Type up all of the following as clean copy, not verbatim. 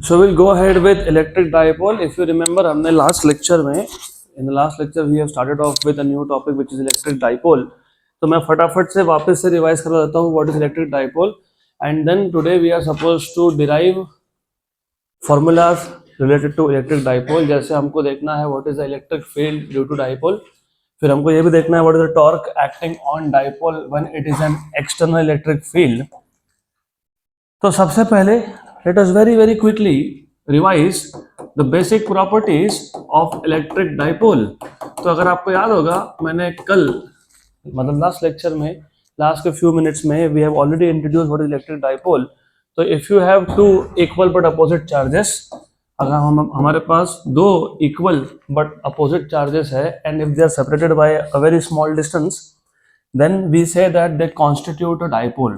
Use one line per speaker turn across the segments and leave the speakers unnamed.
So we'll go ahead with electric dipole. If you remember, हमने last lecture में, in the last lecture we have started off with a new topic which is electric dipole. तो मैं फटाफट से वापस से revise करा देता हूँ what is electric dipole, and then today we are supposed to derive formulas related to electric dipole. जैसे हमको देखना है what is the electric field due to dipole, फिर हमको ये भी देखना है what is the torque acting on dipole when it is an external electric field. तो सबसे पहले let us very quickly revise the basic properties of electric dipole. तो अगर आपको याद होगा, मैंने कल मतलब लास्ट लेक्चर में लास्ट के फ्यू मिनट्स में we have already introduced what is electric dipole. तो if you have two equal but opposite charges, अगर हमारे पास दो equal but opposite charges है and if they are separated by a very small distance, then we say that they constitute a dipole.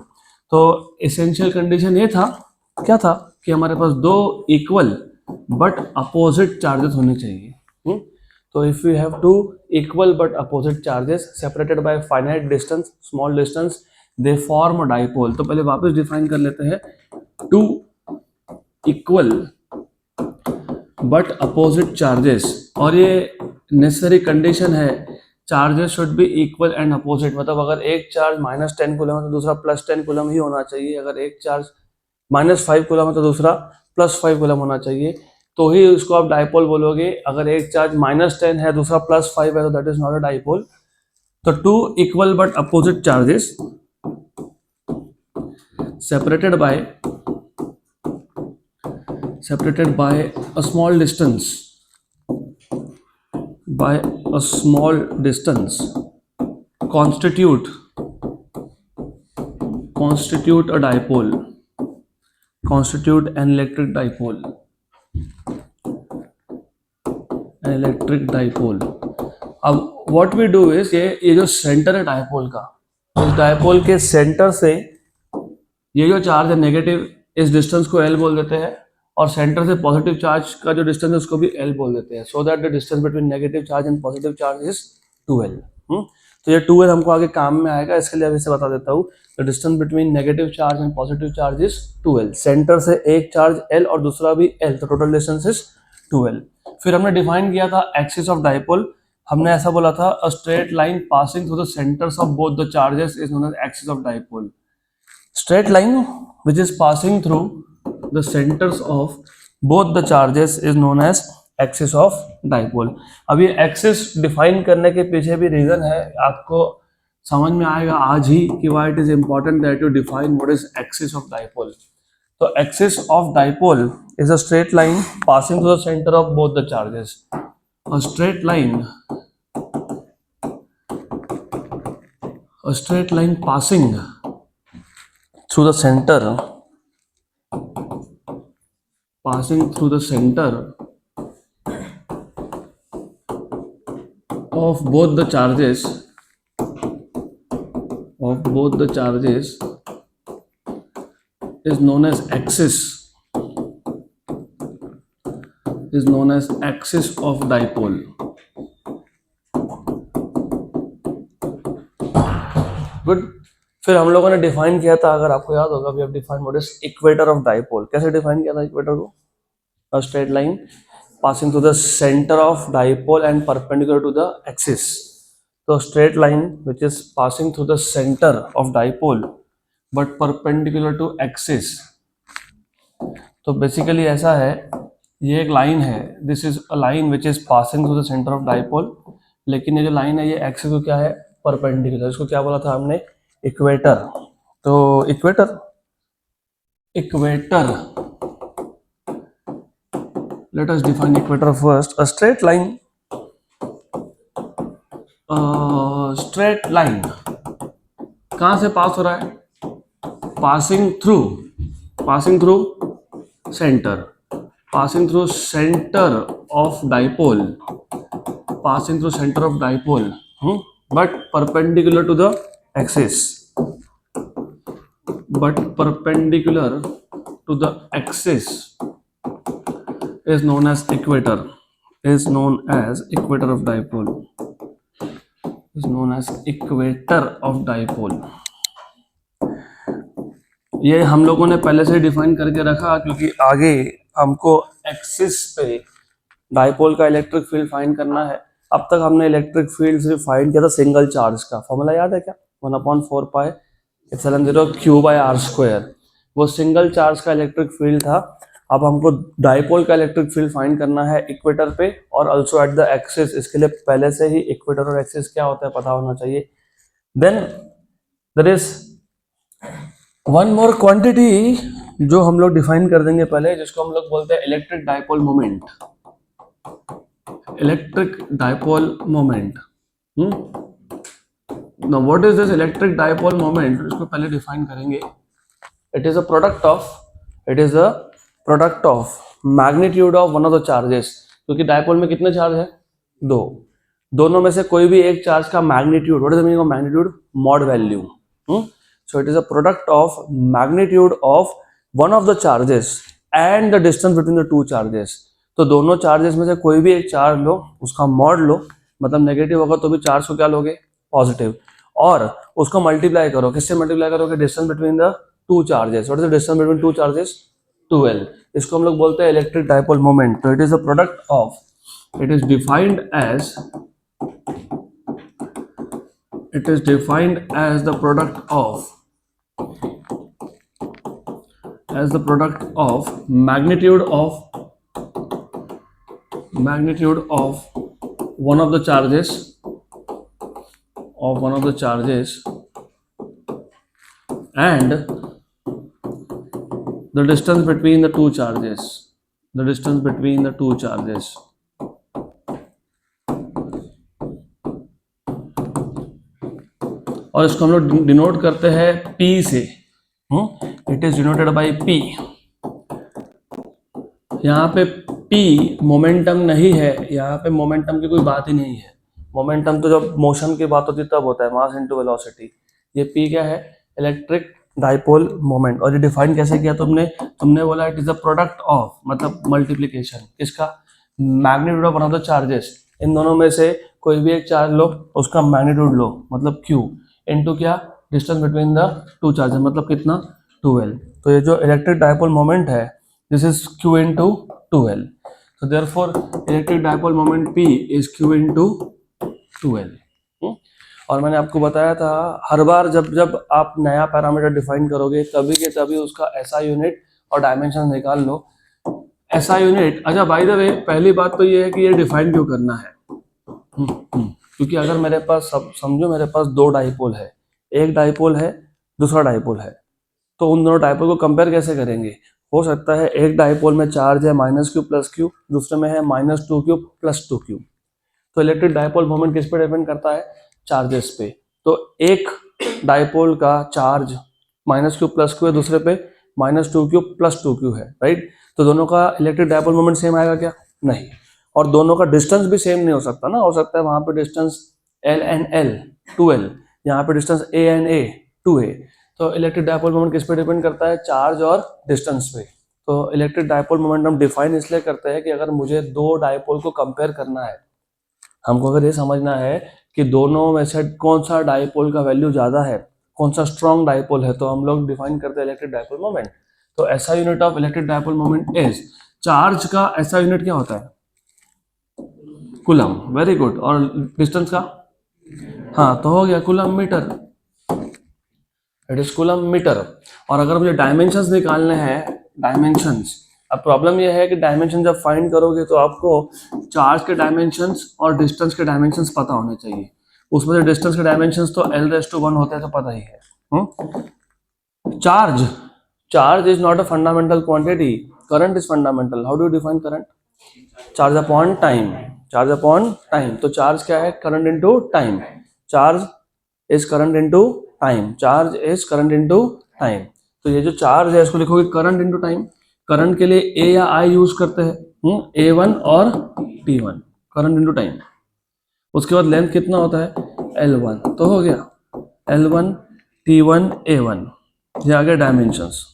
तो essential condition ये था, क्या था कि हमारे पास दो इक्वल बट अपोजिट चार्जेस होने चाहिए. तो if you have two equal but opposite charges separated by finite distance, small distance, they form a dipole. तो पहले वापस डिफाइन कर लेते हैं. Two equal but opposite charges, और ये नेसेसरी कंडीशन है, charges should be equal and opposite. मतलब अगर एक चार्ज -10 कूलम है तो दूसरा +10 कूलम ही होना चाहिए. अगर एक चार्ज -5 कूलम है तो दूसरा +5 कूलम होना चाहिए, तो ही उसको आप डाइपोल बोलोगे. अगर एक चार्ज -10 है दूसरा +5 है तो that is not a dipole. तो two equal but opposite charges separated by a small distance, constitute a dipole, constitute an electric dipole. अब what we do is, ये जो सेंटर है डाइपोल का, इस डाइपोल के सेंटर से ये जो चार्ज है नेगेटिव, इस डिस्टेंस को L बोल देते हैं, और सेंटर से पॉजिटिव चार्ज का जो डिस्टेंस है उसको भी L बोल देते हैं. So that the distance between negative charge and positive charge is 2L. तो ये 2L हमको आगे काम में आएगा, इसके लिए अभी से बता देता हूँ. The distance between negative charge and positive charge is 2L. Centre से एक चार्ज L और दूसरा भी L, तो टोटल डिस्टेंस इज 2L. फिर हमने डिफाइन किया था एक्सिस ऑफ डाइपोल. हमने ऐसा बोला था, a straight line passing through the centres of both the charges is known as axis of dipole. Straight line which is passing through the centers of both the charges is known as axis of dipole. अब ये axis define करने के पीछे भी reason है, आपको समझ में आएगा आज ही कि why it is important that you define what is axis of dipole. तो axis of dipole is a straight line passing through the center of both the charges. A straight line passing through the center of both the charges is known as axis of dipole. Good. फिर हम लोगों ने define किया था, अगर आपको याद होगा, we have defined what is equator of dipole. कैसे डिफाइन किया था इक्वेटर को? A straight line passing through the centre of dipole and perpendicular to the axis. तो straight line which is passing through the centre of dipole but perpendicular to axis. तो basically ऐसा है, ये एक line है, this is a line which is passing through the centre of dipole, लेकिन ये जो लाइन है ये एक्सिस को क्या है? परपेंडिकुलर. इसको क्या बोला था हमने? इक्वेटर. तो equator let us define equator first. A straight line कहां से पास हो रहा है? passing through center of dipole, but perpendicular to the axis. Is known as equator of dipole. ये हम लोगों ने पहले से डिफाइन करके रखा, क्योंकि आगे हमको एक्सिस पे डाइपोल का इलेक्ट्रिक फील्ड फाइंड करना है। अब तक हमने इलेक्ट्रिक फील्ड सिर्फ फाइंड किया था सिंगल चार्ज का। फॉर्मूला याद है क्या? 1/4πε0 Q/r²। वो सिंगल चार्ज का इलेक्ट्रिक फील्ड था। अब हमको डाइपोल का इलेक्ट्रिक फील्ड फाइंड करना है इक्वेटर पे और ऑल्सो एट द एक्सिस। इसके लिए पहले से ही इक्वेटर और एक्सिस क्या होता है पता होना चाहिए। Then there is one more quantity जो हम लोग डिफाइन कर देंगे पहले, जिसको हम लोग बोलते हैं electric dipole moment. Electric dipole moment. Now what is this electric dipole moment? इसको पहले डिफाइन करेंगे। It is a product of magnitude of one of the charges. क्योंकि डाइपोल में कितने चार्ज है? दो। दोनों में से कोई भी एक चार्ज का magnitude, what is the meaning of magnitude? Mod value. So it is a product of magnitude of one of the charges and the distance between the two charges. तो दोनों चार्जेस में से कोई भी एक चार्ज लो, उसका mod लो, मतलब negative होगा तो भी चार्ज को क्या लोगे? पॉजिटिव। और उसको मल्टीप्लाई करो। किससे मल्टीप्लाई करोगे? Distance between the two charges. What is the distance between two charges? 2L। इसको हम लोग बोलते हैं इलेक्ट्रिक डाइपोल मोमेंट। तो it is a product of, it is defined as the product of magnitude of one of the charges and the distance between the two charges. और इसको हम लोग डिनोट करते हैं P से। It is denoted by P। यहाँ पे P momentum नहीं है, यहाँ पे मोमेंटम की कोई बात ही नहीं है। मोमेंटम तो जब मोशन की बात होती है तब होता है, मास इनटू वेलोसिटी। ये P क्या है? Electric dipole moment. और ये डिफाइन कैसे किया तुमने बोला it is a product of, मतलब मल्टीप्लीकेशन किसका? Magnitude of one of the charges. इन दोनों में से कोई भी एक चार्ज लो, उसका मैग्नीट्यूड लो, मतलब Q इनटू क्या? Distance between the two charges, मतलब कितना? 2L। तो ये जो इलेक्ट्रिक डाइपोल मोमेंट है, this is Q into 2L। so therefore electric dipole moment P is Q into 2L। और मैंने आपको बताया था हर बार जब आप नया पैरामीटर डिफाइन करोगे तभी के तभी उसका SI यूनिट और डायमेंशन निकाल लो। SI यूनिट, अच्छा बाय द वे पहली बात तो ये है कि ये डिफाइन क्यों करना है। क्योंकि अगर मेरे पास समझो मेरे पास दो डाइपोल है, एक डाइपोल है दूसरा डाइपोल है, तो उन दोनों डाइपोल को कंपेयर कैसे करेंगे? हो सकता है एक डाइपोल में चार्ज है -Q + Q, दूसरे में है -2Q + 2Q। तो इलेक्ट्रिक डाइपोल मोमेंट किस पे डिपेंड करता है? चार्जेस पे। तो एक डाइपोल का चार्ज -Q + Q है, दूसरे पे -2Q + 2Q है, राइट। तो दोनों का इलेक्ट्रिक डाइपोल मोमेंट सेम आएगा क्या? नहीं। और दोनों का डिस्टेंस भी सेम नहीं हो सकता ना, हो सकता है वहां पे distance L and L 2L, यहाँ पे distance A and A 2A। तो इलेक्ट्रिक डाइपोल मोमेंट किस पे डिपेंड करता है? चार्ज और डिस्टेंस पे। तो इलेक्ट्रिक डाइपोल मोमेंट हम डिफाइन इसलिए करते हैं कि अगर मुझे दो डाइपोल को कंपेयर करना है, हमको अगर ये समझना है कि दोनों में से कौन सा डाइपोल का वैल्यू ज्यादा है, कौन सा स्ट्रॉन्ग डाइपोल है, तो हम लोग डिफाइन करते हैं इलेक्ट्रिक डाइपोल मोमेंट। तो SI unit of electric dipole moment is, charge का SI यूनिट क्या होता है? कूलम। Very good. और डिस्टेंस का? हाँ, तो हो गया coulomb metre. It is coulomb metre. और अगर मुझे डायमेंशंस निकालने हैं, डायमेंशंस, अब प्रॉब्लम यह है कि डायमेंशन जब फाइंड करोगे तो आपको चार्ज के डायमेंशंस और डिस्टेंस के डायमेंशंस पता होने चाहिए। उसमें से डिस्टेंस के डायमेंशंस तो L⁻⁴ होते हैं, तो पता ही है। Charge is not a fundamental quantity, current is fundamental. How do you define current? Charge upon time. तो चार्ज क्या है? Current into time. Charge is current into time. तो ये जो चार्ज है इसको लिखोगे करंट इनटू टाइम। करंट के लिए A या I यूज करते हैं, A1 और T1, करंट इनटू टाइम। उसके बाद लेंथ कितना होता है? L1। तो हो गया L1 T1 A1, ये आ गया डायमेंशंस।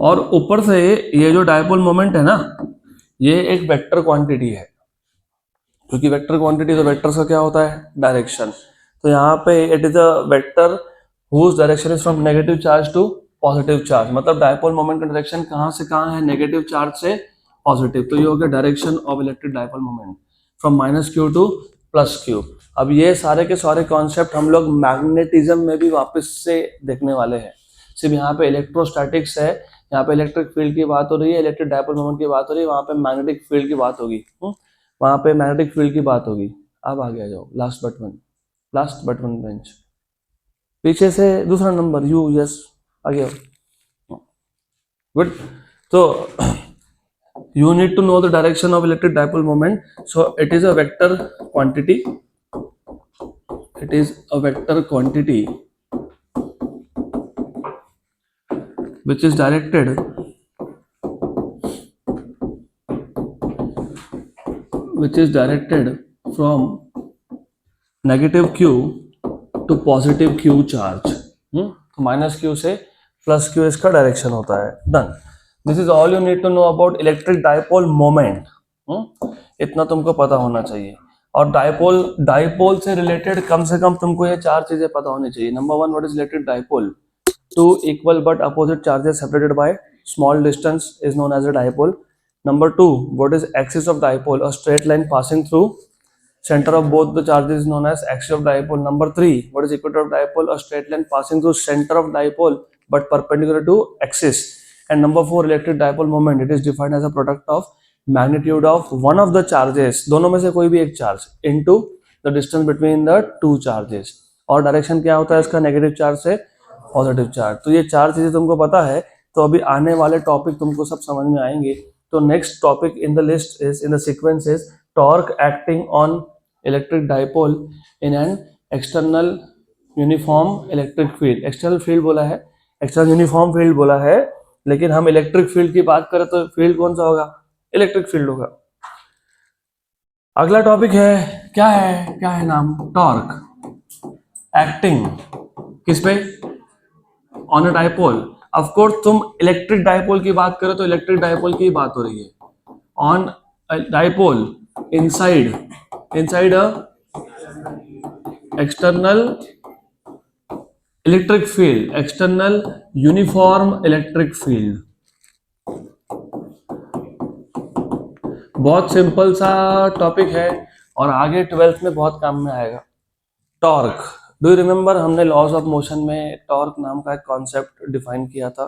और ऊपर से ये जो डाइपोल मोमेंट है ना, ये एक वेक्टर क्वांटिटी है, क्योंकि वेक्टर क्वांटिटी तो वेक्टर का क्या होता है? डायरेक्शन। तो यहाँ पे it is a vector whose direction is from negative charge to positive charge, मतलब डायपोल मोमेंट का डायरेक्शन कहाँ से कहाँ है, नेगेटिव चार्ज से पॉजिटिव। तो ये हो गया direction of electric dipole moment from -q to +q। अब ये सारे के सारे कॉन्सेप्ट हम लोग मैग्नेटिज्म में भी वापस से देखने वाले हैं। सिर्फ यहाँ पे इलेक्ट्रोस्टैटिक्स है, यहाँ पे इलेक्ट्रिक फील्ड की बात हो रही है, इलेक्ट्रिक डायपोल मोमेंट की बात हो रही है, वहाँ पे मैग्नेटिक फील्ड की बात होगी, वहाँ पे मैग्नेटिक फील्ड की बात होगी। अब आगे आ जाओ, लास्ट बट वन बेंच, पीछे से दूसरा नंबर यू, यस आगे आओ, गुड। तो you need to know the direction of electric dipole moment, so it is a vector quantity, it is a vector quantity which is directed from negative q to positive q charge। तो -q से +q इसका direction होता है। Done, this is all you need to know about electric dipole moment. इतना तुमको पता होना चाहिए। और डायपोल से रिलेटेड कम से कम तुमको ये 4 चीजें पता होनी चाहिए। Number 1, what is electric dipole? Two equal but opposite charges separated by small distance is known as a dipole. Number 2, what is axis of dipole? A straight line passing through center of both the charges is known as axis of dipole. Number 3, what is equator of dipole? A straight line passing through center of dipole but perpendicular to axis. And number 4, electric dipole moment. It is defined as a product of magnitude of one of the charges, दोनों में से कोई भी एक charge, into the distance between the two charges. और direction क्या होता है इसका? नेगेटिव चार्ज से पॉजिटिव चार्ज। तो ये 4 चीजें तुमको पता है, तो अभी आने वाले टॉपिक तुमको सब समझ में आएंगे। तो next topic in the list is, in the sequence is torque acting on electric dipole in an external uniform electric field. External field बोला है, एक्सटर्नल यूनिफॉर्म फील्ड बोला है, लेकिन हम इलेक्ट्रिक फील्ड की बात करें तो फील्ड कौन सा होगा? इलेक्ट्रिक फील्ड होगा। अगला टॉपिक है, क्या है नाम? टॉर्क एक्टिंग किस पे? On a dipole. Of course तुम इलेक्ट्रिक डायपोल की बात करो तो इलेक्ट्रिक डायपोल की बात हो रही है। On dipole inside a external electric field, external uniform electric field. बहुत सिंपल सा टॉपिक है और आगे 12th में बहुत काम में आएगा। टॉर्क, डू यू रिमेम्बर हमने लॉज ऑफ मोशन में टॉर्क नाम का एक कॉन्सेप्ट डिफाइन किया था?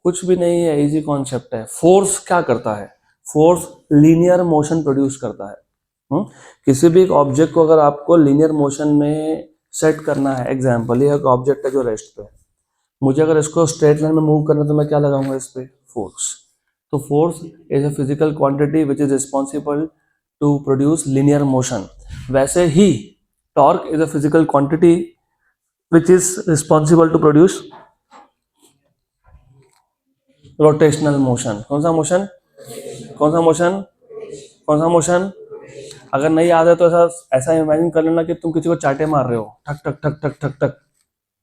कुछ भी नहीं है, इजी कॉन्सेप्ट है। फोर्स क्या करता है? फोर्स लीनियर मोशन प्रोड्यूस करता है। किसी भी एक ऑब्जेक्ट को अगर आपको लीनियर मोशन में सेट करना है, एग्जाम्पल ये एक ऑब्जेक्ट है जो रेस्ट पे है, मुझे अगर इसको स्ट्रेट लाइन में मूव करना है तो मैं क्या लगाऊंगा इस पे? फोर्स। तो force is a physical quantity which is responsible to produce linear motion. वैसे ही torque is a physical quantity which is responsible to produce rotational motion। कौन सा मोशन? अगर नहीं याद है तो ऐसा इमेजिन कर लेना कि तुम किसी को चाटे मार रहे हो, ठक ठक ठक ठक ठक ठक।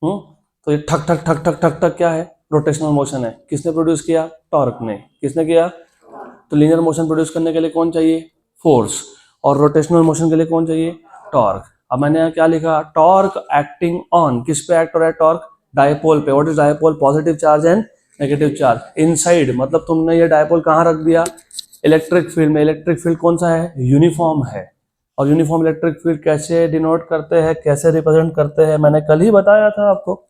तो ये ठक ठक ठक ठक ठक ठक क्या है? रोटेशनल मोशन है। किसने प्रोड्यूस किया? टॉर्क ने। किसने किया? तो लीनियर मोशन प्रोड्यूस करने के लिए कौन चाहिए? फोर्स। और रोटेशनल मोशन के लिए कौन चाहिए? टॉर्क। अब मैंने यहाँ क्या लिखा? टॉर्क एक्टिंग ऑन, किस पे एक्ट हो रहा है टॉर्क? डायपोल पे। What is dipole? Positive charge and negative charge. Inside मतलब तुमने ये डायपोल कहाँ रख दिया? इलेक्ट्रिक फील्ड में। इलेक्ट्रिक फील्ड कौन सा है? यूनिफॉर्म है। और यूनिफॉर्म इलेक्ट्रिक फील्ड कैसे डिनोट करते हैं, कैसे रिप्रेजेंट करते हैं? मैंने कल ही बताया था आपको,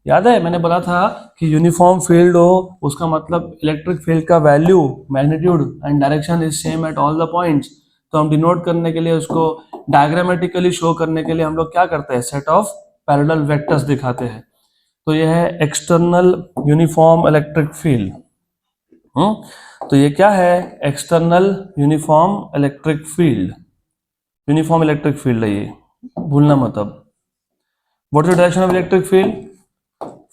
याद है? मैंने बोला था कि यूनिफॉर्म फील्ड हो उसका मतलब इलेक्ट्रिक फील्ड का value, magnitude and direction is same at all the points. तो हम डिनोट करने के लिए, उसको डायग्रामेटिकली शो करने के लिए हम लोग क्या करते हैं? सेट ऑफ पैरेलल वेक्टर्स दिखाते हैं। तो ये है एक्सटर्नल यूनिफॉर्म इलेक्ट्रिक फील्ड। तो ये क्या है? External uniform electric field. Uniform electric field है ये, भूलना मत। अब what is the direction of electric field?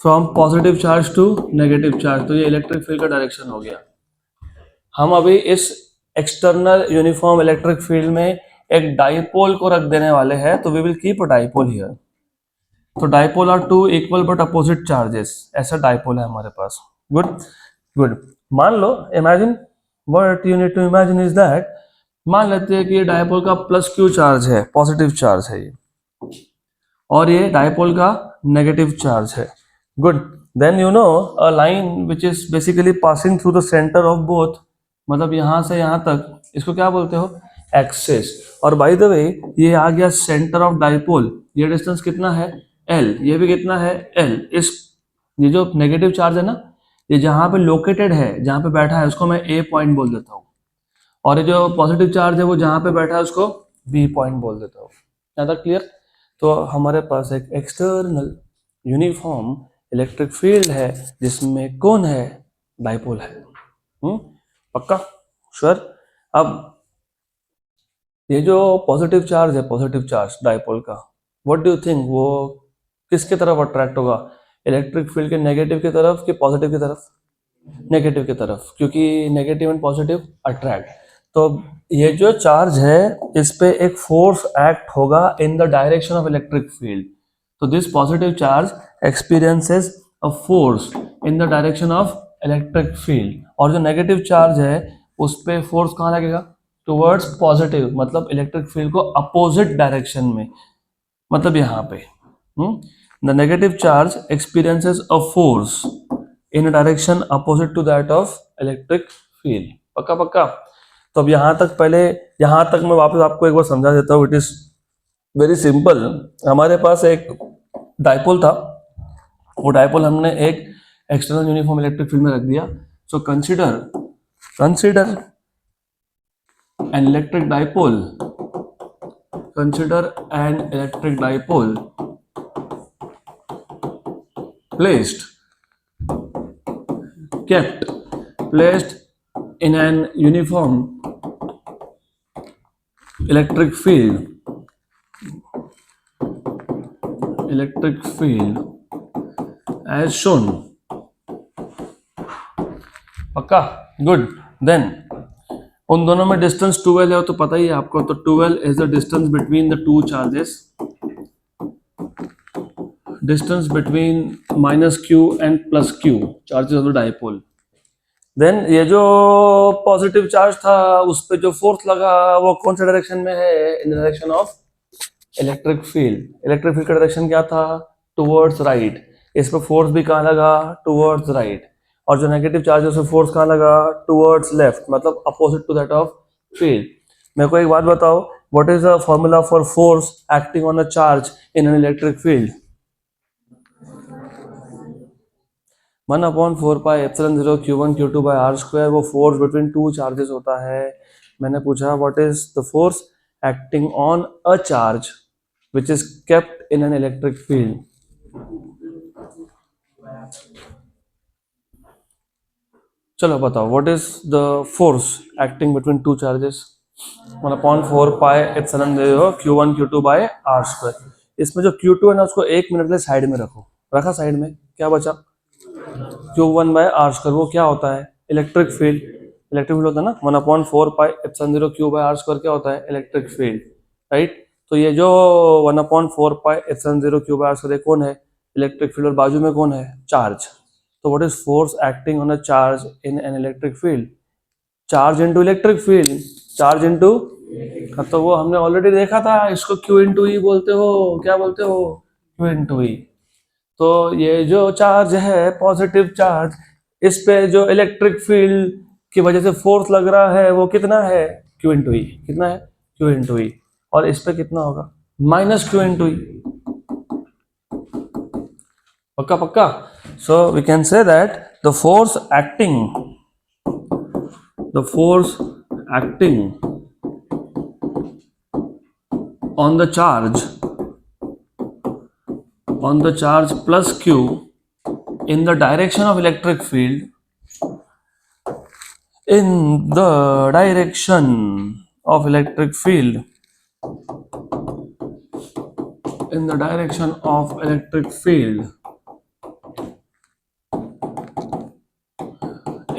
From positive charge to negative charge. तो ये इलेक्ट्रिक फील्ड का डायरेक्शन हो गया। हम अभी इस एक्सटर्नल यूनिफॉर्म इलेक्ट्रिक फील्ड में एक डाइपोल को रख देने वाले हैं। तो we will keep a dipole here. तो dipole are two equal but opposite charges, ऐसा डाइपोल है हमारे पास। गुड। मान लो, imagine, what you need to imagine is that, मान लेते हैं कि ये डाइपोल का +q चार्ज है, पॉजिटिव चार्ज है ये, और ये डाइपोल का नेगेटिव चार्ज है। Good. Then you know a line which is basically passing through the centre of both, मतलब यहाँ से यहाँ तक, इसको क्या बोलते हो, एक्सिस। और बाय द वे ये आ गया सेंटर ऑफ डाइपोल, ये डिस्टेंस कितना है एल, ये भी कितना है एल। इस ये जो नेगेटिव चार्ज है ना, ये जहाँ पे लोकेटेड है, जहाँ पे बैठा है, उसको मैं ए पॉइंट बोल देता हूँ, और ये जो पॉजिटिव चार्ज है वो जहाँ पे बैठा है उसको बी पॉइंट बोल देता हूँ। ज़्यादा क्लियर? तो हमारे पास एक एक्सटर्नल यूनिफॉर्म इलेक्ट्रिक फील्ड है जिसमें कौन है, डाइपोल है। पक्का श्योर? अब ये जो पॉजिटिव चार्ज है, पॉजिटिव चार्ज डाइपोल का, व्हाट डू यू थिंक वो किसके तरफ अट्रैक्ट होगा, इलेक्ट्रिक फील्ड के नेगेटिव की तरफ कि पॉजिटिव की तरफ? नेगेटिव की तरफ, क्योंकि नेगेटिव एंड पॉजिटिव अट्रैक्ट। तो ये जो चार्ज है इस पे एक फोर्स एक्ट होगा in the direction of electric field. तो this positive charge experiences a force in the direction of electric field, और जो नेगेटिव चार्ज है उस पे फोर्स कहाँ लगेगा, टुवर्ड्स पॉजिटिव, मतलब इलेक्ट्रिक फील्ड को अपोजिट डायरेक्शन में, मतलब यहाँ पे। The negative charge experiences a force in direction opposite to that of electric field. पक्का पक्का? तो अब यहाँ तक, पहले यहाँ तक मैं वापस आपको एक बार समझा देता हूँ। It is very simple. हमारे पास एक डाइपोल था, वो डाइपोल हमने एक एक्सटर्नल यूनिफॉर्म इलेक्ट्रिक फील्ड में रख दिया। So consider an electric dipole, consider an electric dipole kept placed in an uniform electric field as shown। पक्का? गुड। देन उन दोनों में डिस्टेंस 12 है, तो पता ही है आपको, तो 12 is the distance between the two charges, distance between minus Q and plus Q charges of the dipole. Then ये जो पॉजिटिव चार्ज था उस पे जो फोर्स लगा वो कौन सा डायरेक्शन में है, इन direction of electric field. Electric field का डायरेक्शन क्या था, टुवर्ड्स राइट। इस पे फोर्स भी कहाँ लगा, टुवर्ड्स राइट। और जो नेगेटिव चार्ज है उसमें फोर्स कहाँ लगा, टुवर्ड्स लेफ्ट, मतलब opposite to that of field. मेरे को एक बात बताओ, what is the formula for force acting on a charge in an electric field? 1/4πε0 Q1 Q2 by R square, वो फोर्स बिटवीन टू चार्जेस होता है। मैंने पूछा what is the force acting on a charge which is kept in an electric field. चलो बताओ, what is the force acting between two charges? 1/4πε0 Q1 Q2 by R square। इसमें जो Q2 है ना उसको 1 मिनट के लिए साइड में रखो, रखा साइड में, क्या बचा, Q1 by R square। वो क्या होता है, इलेक्ट्रिक फील्ड। इलेक्ट्रिक फील्ड होता है ना, 1/4πε0 Q by R square क्या होता है, इलेक्ट्रिक फील्ड, राइट। तो ये जो 1/4πε0 Q by R square कौन है, इलेक्ट्रिक फील्ड, और बाजू में कौन है, चार्ज। तो what is force acting on a charge in an electric field? Charge into electric field, charge into, तो वो हमने ऑलरेडी देखा था, इसको Q इनटू ई बोलते हो, क्या बोलते हो, Q इनटू ई। तो ये जो चार्ज है पॉजिटिव चार्ज, इस पे जो इलेक्ट्रिक फील्ड की वजह से फोर्स लग रहा है वो कितना है, Q इनटू ई। कितना है, Q इनटू ई। और इस पे कितना होगा, -Q इनटू ई। पक्का पक्का? So we can say that the force acting on the charge plus Q in the direction of electric field, in the direction of electric field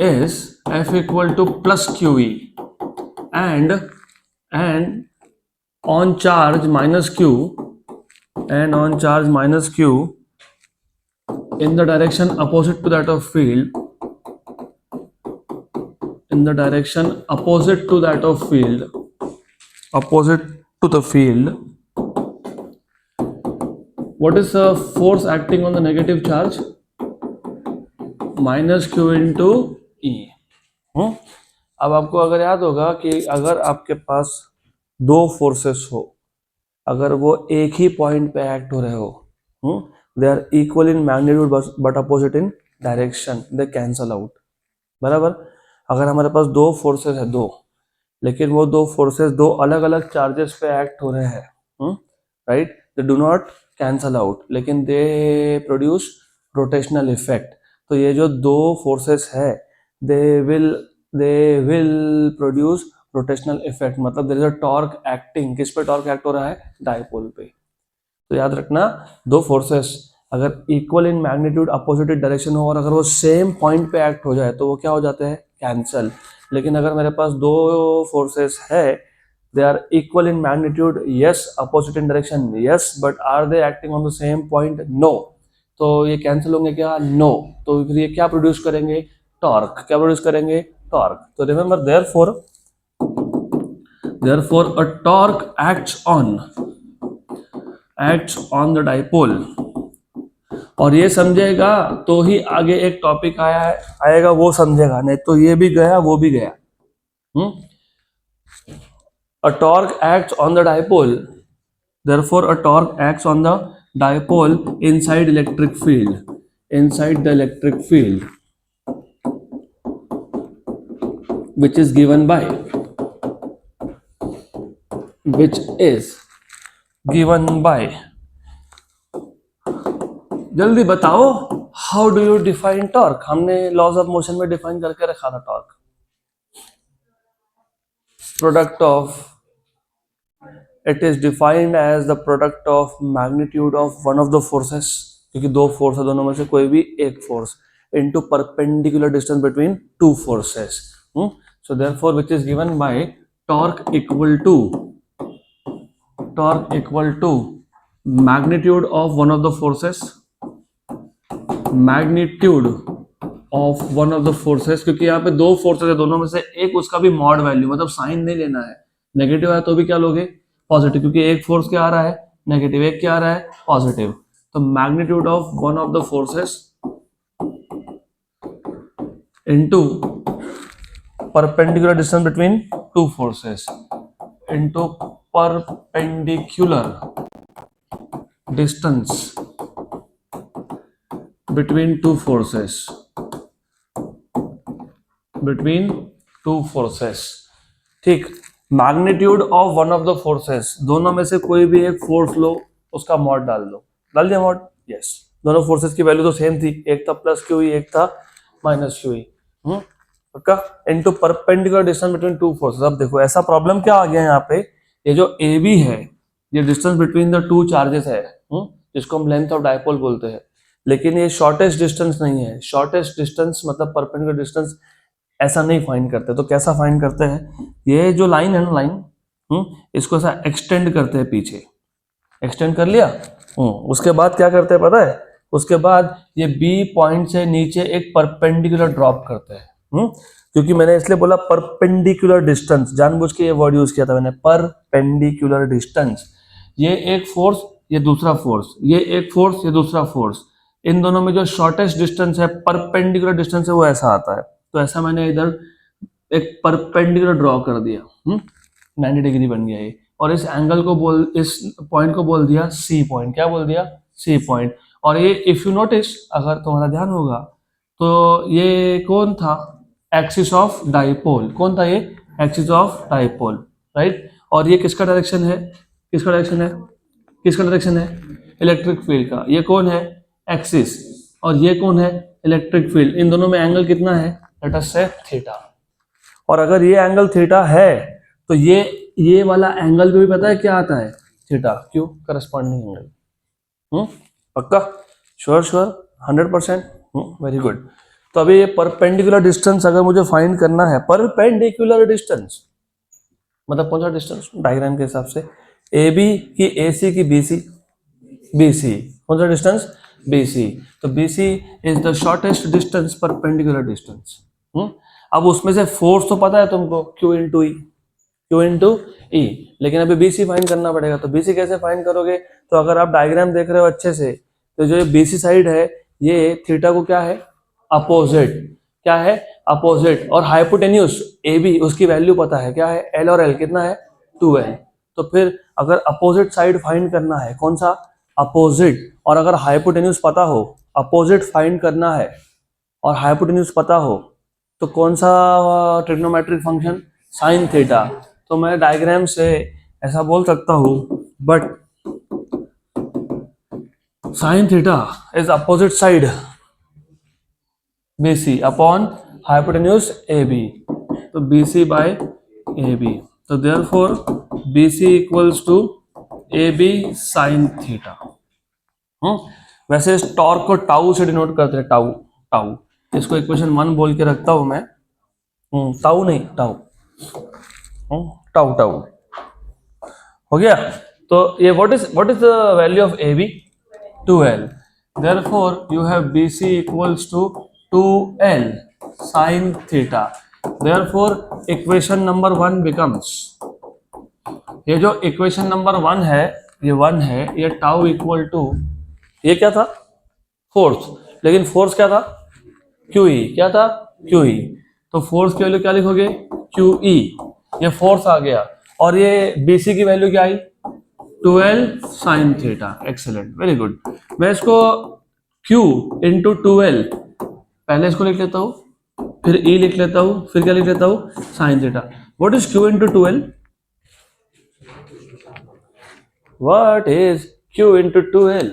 is F equal to plus QE, and on charge minus Q in the direction opposite to that of field, opposite to the field, what is the force acting on the negative charge? Minus q into E. अब आपको अगर याद होगा कि अगर आपके पास दो forces हो, अगर वो एक ही पॉइंट पे एक्ट हो रहे हो, they are equal in magnitude but opposite in direction, they cancel out. बराबर। अगर हमारे पास दो फोर्सेस है, दो, लेकिन वो दो फोर्सेस दो अलग अलग चार्जेस पे एक्ट हो रहे हैं, right, they do not cancel out, लेकिन दे प्रोड्यूस रोटेशनल इफेक्ट। तो ये जो दो फोर्सेस है, they will produce rotational effect, मतलब there is a torque acting. किस पे टॉर्क एक्ट हो रहा है? डायपोल पे। तो याद रखना, दो फोर्सेस अगर equal in magnitude opposite direction हो और अगर वो सेम पॉइंट पे एक्ट हो जाए तो वो क्या हो जाते हैं? कैंसल। लेकिन अगर मेरे पास दो फोर्सेस है, they are equal in magnitude, yes, opposite in direction, yes, but are they acting on the same point? No. तो ये कैंसिल होंगे क्या? नो। तो फिर ये क्या प्रोड्यूस करेंगे? टॉर्क। क्या प्रोड्यूस करेंगे? टॉर्क। तो remember, therefore a torque acts on the dipole। और ये समझेगा तो ही आगे एक टॉपिक आएगा वो समझेगा, नहीं तो ये भी गया वो भी गया। A torque acts on the dipole, therefore a torque acts on the dipole inside the electric field which is given by जल्दी बताओ, how do you define torque? हमने लॉज ऑफ मोशन में डिफाइन करके रखा था torque, product of, it is defined as the product of magnitude of one of the forces, क्योंकि दो force है, दोनों में से कोई भी एक force, into perpendicular distance between two forces. So therefore which is given by torque equal to magnitude of one of the forces, क्योंकि यहाँ पे दो फोर्सेस है, दोनों में से एक उसका भी मॉड वैल्यू, मतलब साइन नहीं लेना है, नेगेटिव है तो भी क्या लोगे? पॉजिटिव, क्योंकि एक फोर्स क्या आ रहा है? नेगेटिव, एक क्या आ रहा है? पॉजिटिव। तो magnitude of one of the forces into perpendicular distance between two forces, into perpendicular distance between two forces। ठीक, magnitude of one of the forces, दोनों में से कोई भी एक फोर्स लो, उसका मॉड डाल दो। डाल दिया मॉड? यस। दोनों फोर्सेस की वैल्यू तो सेम थी, एक था प्लस क्यू ई, एक था माइनस क्यू ई, पक्का, into perpendicular distance between two forces. अब देखो ऐसा प्रॉब्लम क्या आ गया यहाँ पे, ये जो ए बी है, ये distance between the two charges है, जिसको हम लेंथ ऑफ डायपोल बोलते हैं, लेकिन ये शॉर्टेस्ट डिस्टेंस नहीं है। शॉर्टेस्ट डिस्टेंस मतलब परपेंडिकुलर डिस्टेंस ऐसा नहीं फाइंड करते। तो कैसा फाइंड करते हैं? ये जो लाइन है ना, लाइन, इसको ऐसा एक्सटेंड करते हैं पीछे, एक्सटेंड कर लिया, उसके बाद क्या करते हैं पता है? उसके बाद ये बी पॉइंट से नीचे एक परपेंडिकुलर ड्रॉप करते हैं, क्योंकि मैंने इसलिए बोला परपेंडिकुलर डिस्टेंस, जानबूझ के ये वर्ड यूज किया था मैंने, परपेंडिकुलर डिस्टेंस। ये एक फोर्स, ये दूसरा फोर्स, ये एक फोर्स, ये दूसरा फोर्स, इन दोनों में जो शॉर्टेस्ट डिस्टेंस है, परपेंडिकुलर डिस्टेंस है, वो ऐसा आता है। तो ऐसा मैंने इधर एक परपेंडिकुलर ड्रॉ कर दिया, 90 डिग्री बन गया ये, और इस एंगल को इस पॉइंट को बोल दिया सी पॉइंट। क्या बोल दिया? C point. और ये इफ यू नोटिस, अगर तुम्हारा ध्यान होगा तो ये कौन था? Axis of dipole. कौन था ये? Axis of dipole, right. और ये किसका डायरेक्शन है? किसका डायरेक्शन है? किसका डायरेक्शन है? इलेक्ट्रिक फील्ड का। ये कौन है? एक्सिस। और ये कौन है? Electric field. इन दोनों में एंगल कितना है? लेट अस से थीटा। और अगर ये एंगल थीटा है तो ये वाला एंगल भी पता है क्या आता है? थीटा। क्यों? Corresponding angle. पक्का? श्योर? 100%? Very good. तो अभी ये परपेंडिकुलर डिस्टेंस अगर मुझे फाइंड करना है, परपेंडिकुलर डिस्टेंस मतलब कौन सा डिस्टेंस? डायग्राम के हिसाब से ए बी की ए सी की बी सी, बी सी कौन सा डिस्टेंस? B C. तो B C is the shortest distance, perpendicular distance. अब उसमें से फोर्स तो पता है तुमको, क्यू इंटू ई, लेकिन अभी बी सी फाइंड करना पड़ेगा। तो बी सी कैसे फाइंड करोगे? तो अगर आप डायग्राम देख रहे हो अच्छे से, तो जो बी सी साइड है, ये थीटा को क्या है? अपोजिट, क्या है अपोजिट, और हाइपोटेन्यूस ए बी उसकी वैल्यू पता है क्या है एल, और एल कितना है 2l। तो फिर अगर अपोजिट साइड फाइंड करना है कौन सा अपोजिट, और अगर हाइपोटेन्यूस पता हो अपोजिट फाइंड करना है और हाइपोटेन्यूस पता हो तो कौन सा ट्रिग्नोमेट्रिक फंक्शन साइन थीटा। तो मैं डायग्राम से ऐसा बोल सकता हूं but sine theta is opposite side BC upon hypotenuse AB, तो BC बाय AB, तो therefore BC equals to AB sine theta. वैसे इस टॉर्क को टाउ से डिनोट करते हैं, टाउ टाउ, इसको इक्वेशन 1 बोल के रखता हूं मैं, टाउ नहीं टाउ, टाउ टाउ हो गया। तो ये what is the value of AB 2l, therefore you have BC equals to 2l sin theta, therefore equation number 1 becomes, ये जो इक्वेशन नंबर 1 है ये 1 है, ये टाउ इक्वल टू, ये क्या था फोर्स, लेकिन फोर्स क्या था QE, क्या था QE, तो फोर्स की वैल्यू क्या लिखोगे QE, ये फोर्स आ गया, और ये BC की वैल्यू क्या आई 2l sin theta. Excellent, very good. मैं इसको Q इंटू 2l, पहले इसको लिख लेता हूं, फिर E लिख लेता हूं, फिर क्या लिख लेता हूं sign theta. What is Q into 2l, what is Q into 2l,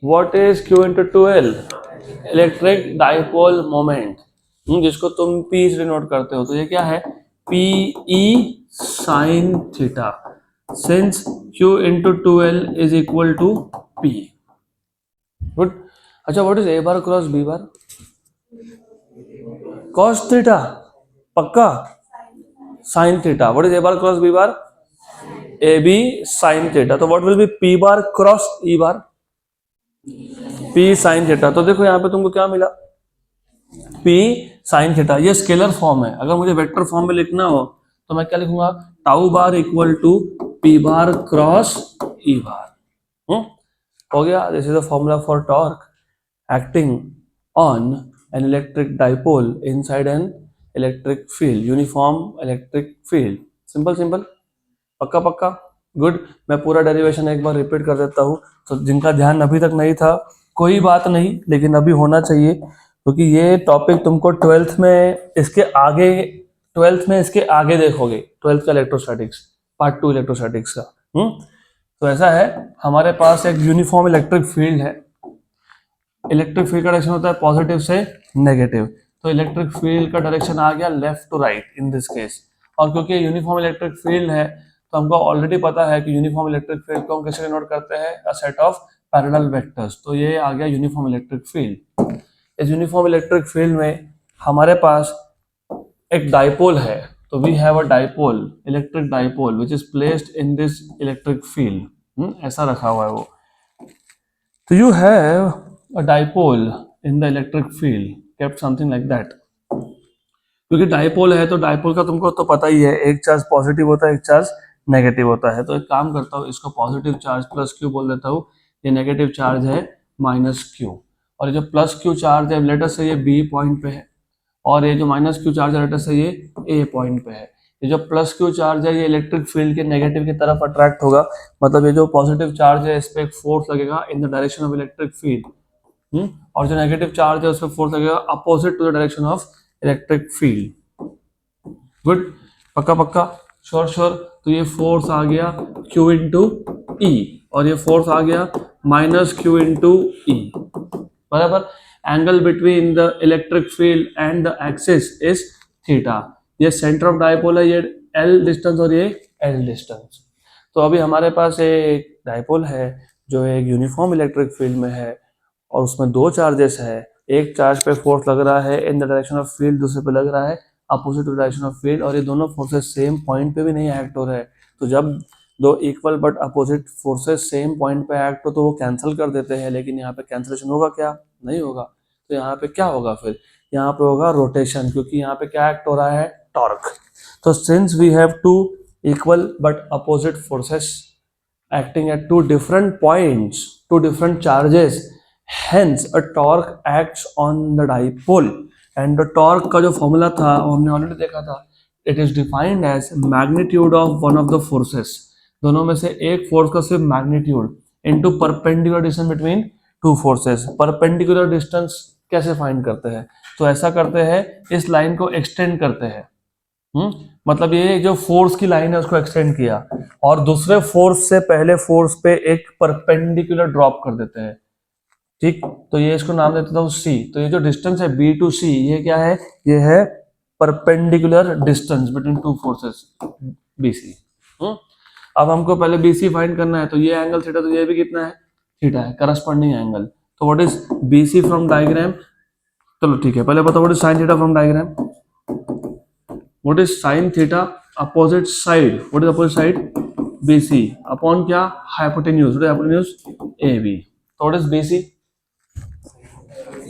what is Q into 2l, electric dipole moment, जिसको तुम P से डिनोट करते हो, तो ये क्या है PE sine theta, since Q into 2l is equal to P। Good. अच्छा, what is A bar cross B bar, cos theta, पक्का sine theta, what is A bar cross B bar AB sine theta, तो what will be P bar cross E bar P sine theta. तो देखो यहाँ पे तुमको क्या मिला P sine theta, ये स्केलर फॉर्म है, अगर मुझे वेक्टर फॉर्म में लिखना हो तो मैं क्या लिखूंगा tau bar equal to P bar cross E bar. हो गया, this is the formula for torque acting on an electric dipole inside an electric field, uniform electric field, simple, पक्का पक्का, गुड। मैं पूरा डेरिवेशन एक बार रिपीट कर देता हूँ, तो जिनका ध्यान अभी तक नहीं था कोई बात नहीं, लेकिन अभी होना चाहिए, क्योंकि ये टॉपिक तुमको 12th में इसके आगे देखोगे, 12th का इलेक्ट्रोस्टैटिक्स पार्ट 2 इलेक्ट्रोस्टैटिक्स का। तो ऐसा है, हमारे पास एक यूनिफॉर्म इलेक्ट्रिक फील्ड है, इलेक्ट्रिक फील्ड का डायरेक्शन होता है पॉजिटिव से नेगेटिव, तो इलेक्ट्रिक फील्ड का डायरेक्शन आ गया left to right in this case, और क्योंकि यूनिफॉर्म इलेक्ट्रिक फील्ड है तो हमको ऑलरेडी पता है कि यूनिफॉर्म इलेक्ट्रिक फील्ड को हम कैसे डिनोट करते हैं a set of parallel vectors, तो ये आ गया यूनिफॉर्म इलेक्ट्रिक फील्ड। इस यूनिफॉर्म इलेक्ट्रिक फील्ड में हमारे पास एक डाइपोल है, तो we have a dipole, electric dipole which is placed in this electric field, ऐसा रखा हुआ है वो, तो you have a dipole in the electric field kept something like that, क्योंकि डाइपोल है तो डाइपोल का तुमको तो पता ही है, एक चार्ज पॉजिटिव होता है एक चार्ज नेगेटिव होता है, तो एक काम करता हूँ इसको पॉजिटिव चार्ज प्लस क्यू बोल देता हूँ, ये नेगेटिव चार्ज है माइनस क्यू, और ये जो प्लस क्यू चार्ज है लेटर से ये बी पॉइंट पे है, और ये जो माइनस क्यू चार्ज है लेटर से ये ए पॉइंट पे है। ये जो प्लस क्यू चार्ज है ये इलेक्ट्रिक फील्ड के नेगेटिव की तरफ अट्रैक्ट होगा, मतलब ये जो पॉजिटिव चार्ज है इस पर एक फोर्स लगेगा in the direction of electric field, और जो नेगेटिव चार्ज है उस पर फोर्स लगेगा opposite to the direction of electric field. Good, पक्का पक्का, श्योर। तो ये फोर्स आ गया Q इंटू ई, और ये फोर्स आ गया माइनस Q इंटू ई, बराबर। Angle between the electric field and the axis is theta, ये सेंटर ऑफ डाइपोल है, ये L डिस्टेंस और ये L डिस्टेंस। तो अभी हमारे पास एक डाइपोल है जो एक यूनिफॉर्म इलेक्ट्रिक फील्ड में है, और उसमें दो चार्जेस है, एक चार्ज पे फोर्स लग रहा है in the direction of field, दूसरे पे लग रहा है opposite to direction of field, और ये दोनों फोर्सेस सेम पॉइंट पे भी नहीं एक्ट हो रहे हैं, तो जब दो equal but opposite forces same point पे एक्ट हो तो वो कैंसिल कर देते हैं, लेकिन यहाँ पे कैंसिलेशन होगा क्या, नहीं होगा। तो यहाँ पे क्या होगा फिर, यहाँ पे होगा रोटेशन, क्योंकि यहाँ पे क्या एक्ट हो रहा है टॉर्क। तो since we have two equal but opposite forces acting at two different points, two different charges, Hence a torque acts on the dipole and the torque का जो फॉर्मूला था वो हमने ऑलरेडी देखा था. It is defined as magnitude of one of the forces. दोनों में से एक फोर्स का सिर्फ magnitude into perpendicular distance between two forces. Perpendicular distance कैसे फाइंड करते हैं? तो ऐसा करते हैं, इस लाइन को एक्सटेंड करते हैं. मतलब ये जो फोर्स की लाइन है उसको एक्सटेंड किया और दूसरे फोर्स से पहले फोर्स पे एक परपेंडिकुलर ड्रॉप कर देते हैं. ठीक, तो ये इसको नाम देता हूँ सी. तो ये जो डिस्टेंस है बी टू सी, ये क्या है? ये है perpendicular distance between two forces B C. अब हमको पहले बी सी फाइंड करना है. तो ये एंगल थीटा, तो ये भी कितना है? थीटा है, करस्पॉन्डिंग एंगल. तो what is B C from diagram? चलो ठीक है, पहले बताओ what is sine theta from diagram. What is sine theta opposite side? What is opposite side? B C upon क्या? Hypotenuse. What is hypotenuse? A B. तो what is B C?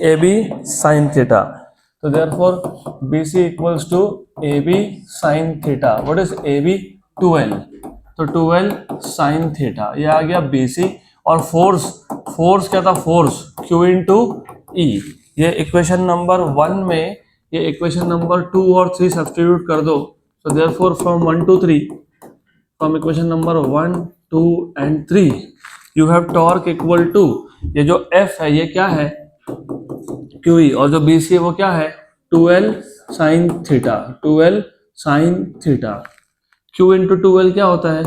A B sine theta. तो therefore B C equals to A B sine theta. What is A B? 2L. तो 2L sign theta, ये आ गया B C. और force क्या था? Force Q into ई. ये equation number 1 में ये इक्वेशन नंबर 2 और 3 सब्स्टिट्यूट कर दो. So therefore from 1 to 3, from equation number 1, 2 and 3 you have torque equal to, ये जो F है ये क्या है? QE. और जो BC है वो क्या है? 2L sine theta. 2L sine theta. Q into 2L क्या होता है?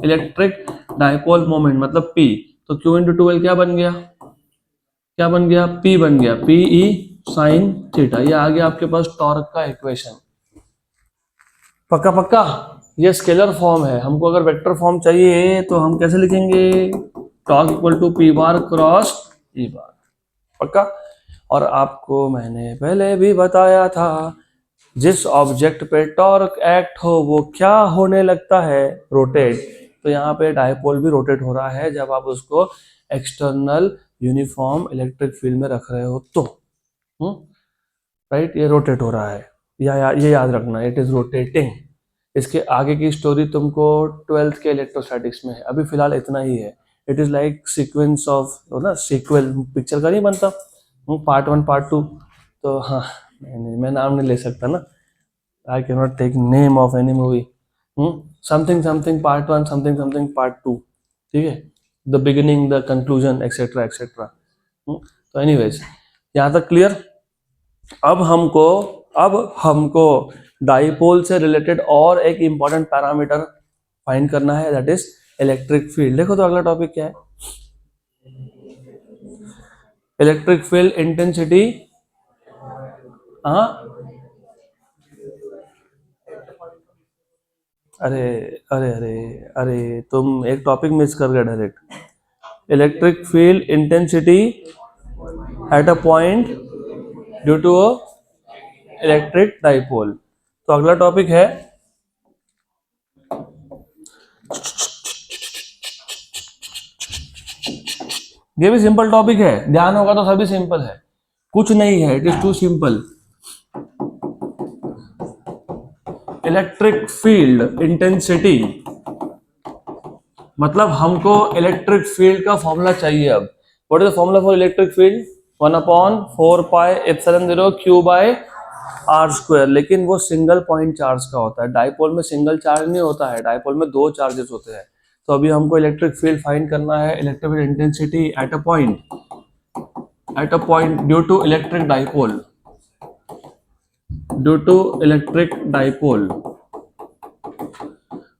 इलेक्ट्रिक डाइपोल मोमेंट, मतलब P. तो Q इंटू 2L क्या बन गया? क्या बन गया? P बन गया. PE sine theta. ये आ गया आपके पास टॉर्क का इक्वेशन. पक्का पक्का. ये स्केलर फॉर्म है. हमको अगर वेक्टर फॉर्म चाहिए तो हम कैसे लिखेंगे? Torque equal to P bar cross E bar. पक्का. और आपको मैंने पहले भी बताया था, जिस ऑब्जेक्ट पे टॉर्क एक्ट हो वो क्या होने लगता है? रोटेट. तो यहाँ पे डायपोल भी रोटेट हो रहा है जब आप उसको एक्सटर्नल यूनिफॉर्म इलेक्ट्रिक फील्ड में रख रहे हो तो. राइट, ये रोटेट हो रहा है. ये याद रखना, इट इज रोटेटिंग. इसके आगे की स्टोरी तुमको 12th के इलेक्ट्रोस्टैटिक्स में है. अभी फिलहाल इतना ही है. It is like sequence of, ना सीक्वल पिक्चर का नहीं बनता, पार्ट 1 पार्ट 2. तो हाँ, मैं नाम नहीं ले सकता ना. I can not take name of any movie. Something something part 1, something something part 2. ठीक है, the beginning, the conclusion, etcetera etcetera. तो एनीवेज, यहाँ तक क्लियर. अब हमको डाइपोल से रिलेटेड और एक इंपॉर्टेंट पैरामीटर फाइंड करना है, दैट इज इलेक्ट्रिक फील्ड. देखो तो अगला टॉपिक क्या है? Electric field intensity. हाँ, अरे अरे अरे अरे, तुम एक टॉपिक मिस कर गए direct. Electric field intensity at a point due to electric dipole. तो अगला टॉपिक है, ये भी सिंपल टॉपिक है. ध्यान होगा तो सभी सिंपल है, कुछ नहीं है. It is too simple. Electric field intensity, मतलब हमको इलेक्ट्रिक फील्ड का फॉर्मूला चाहिए. अब what is the formula for electric field? 1/4πε0 Q by r square. लेकिन वो सिंगल पॉइंट चार्ज का होता है. डाइपोल में सिंगल चार्ज नहीं होता है, डाइपोल में 2 चार्जेस होते हैं. तो अभी हमको इलेक्ट्रिक फील्ड फाइंड करना है. Electric field intensity at a point due to electric dipole. Due to electric dipole.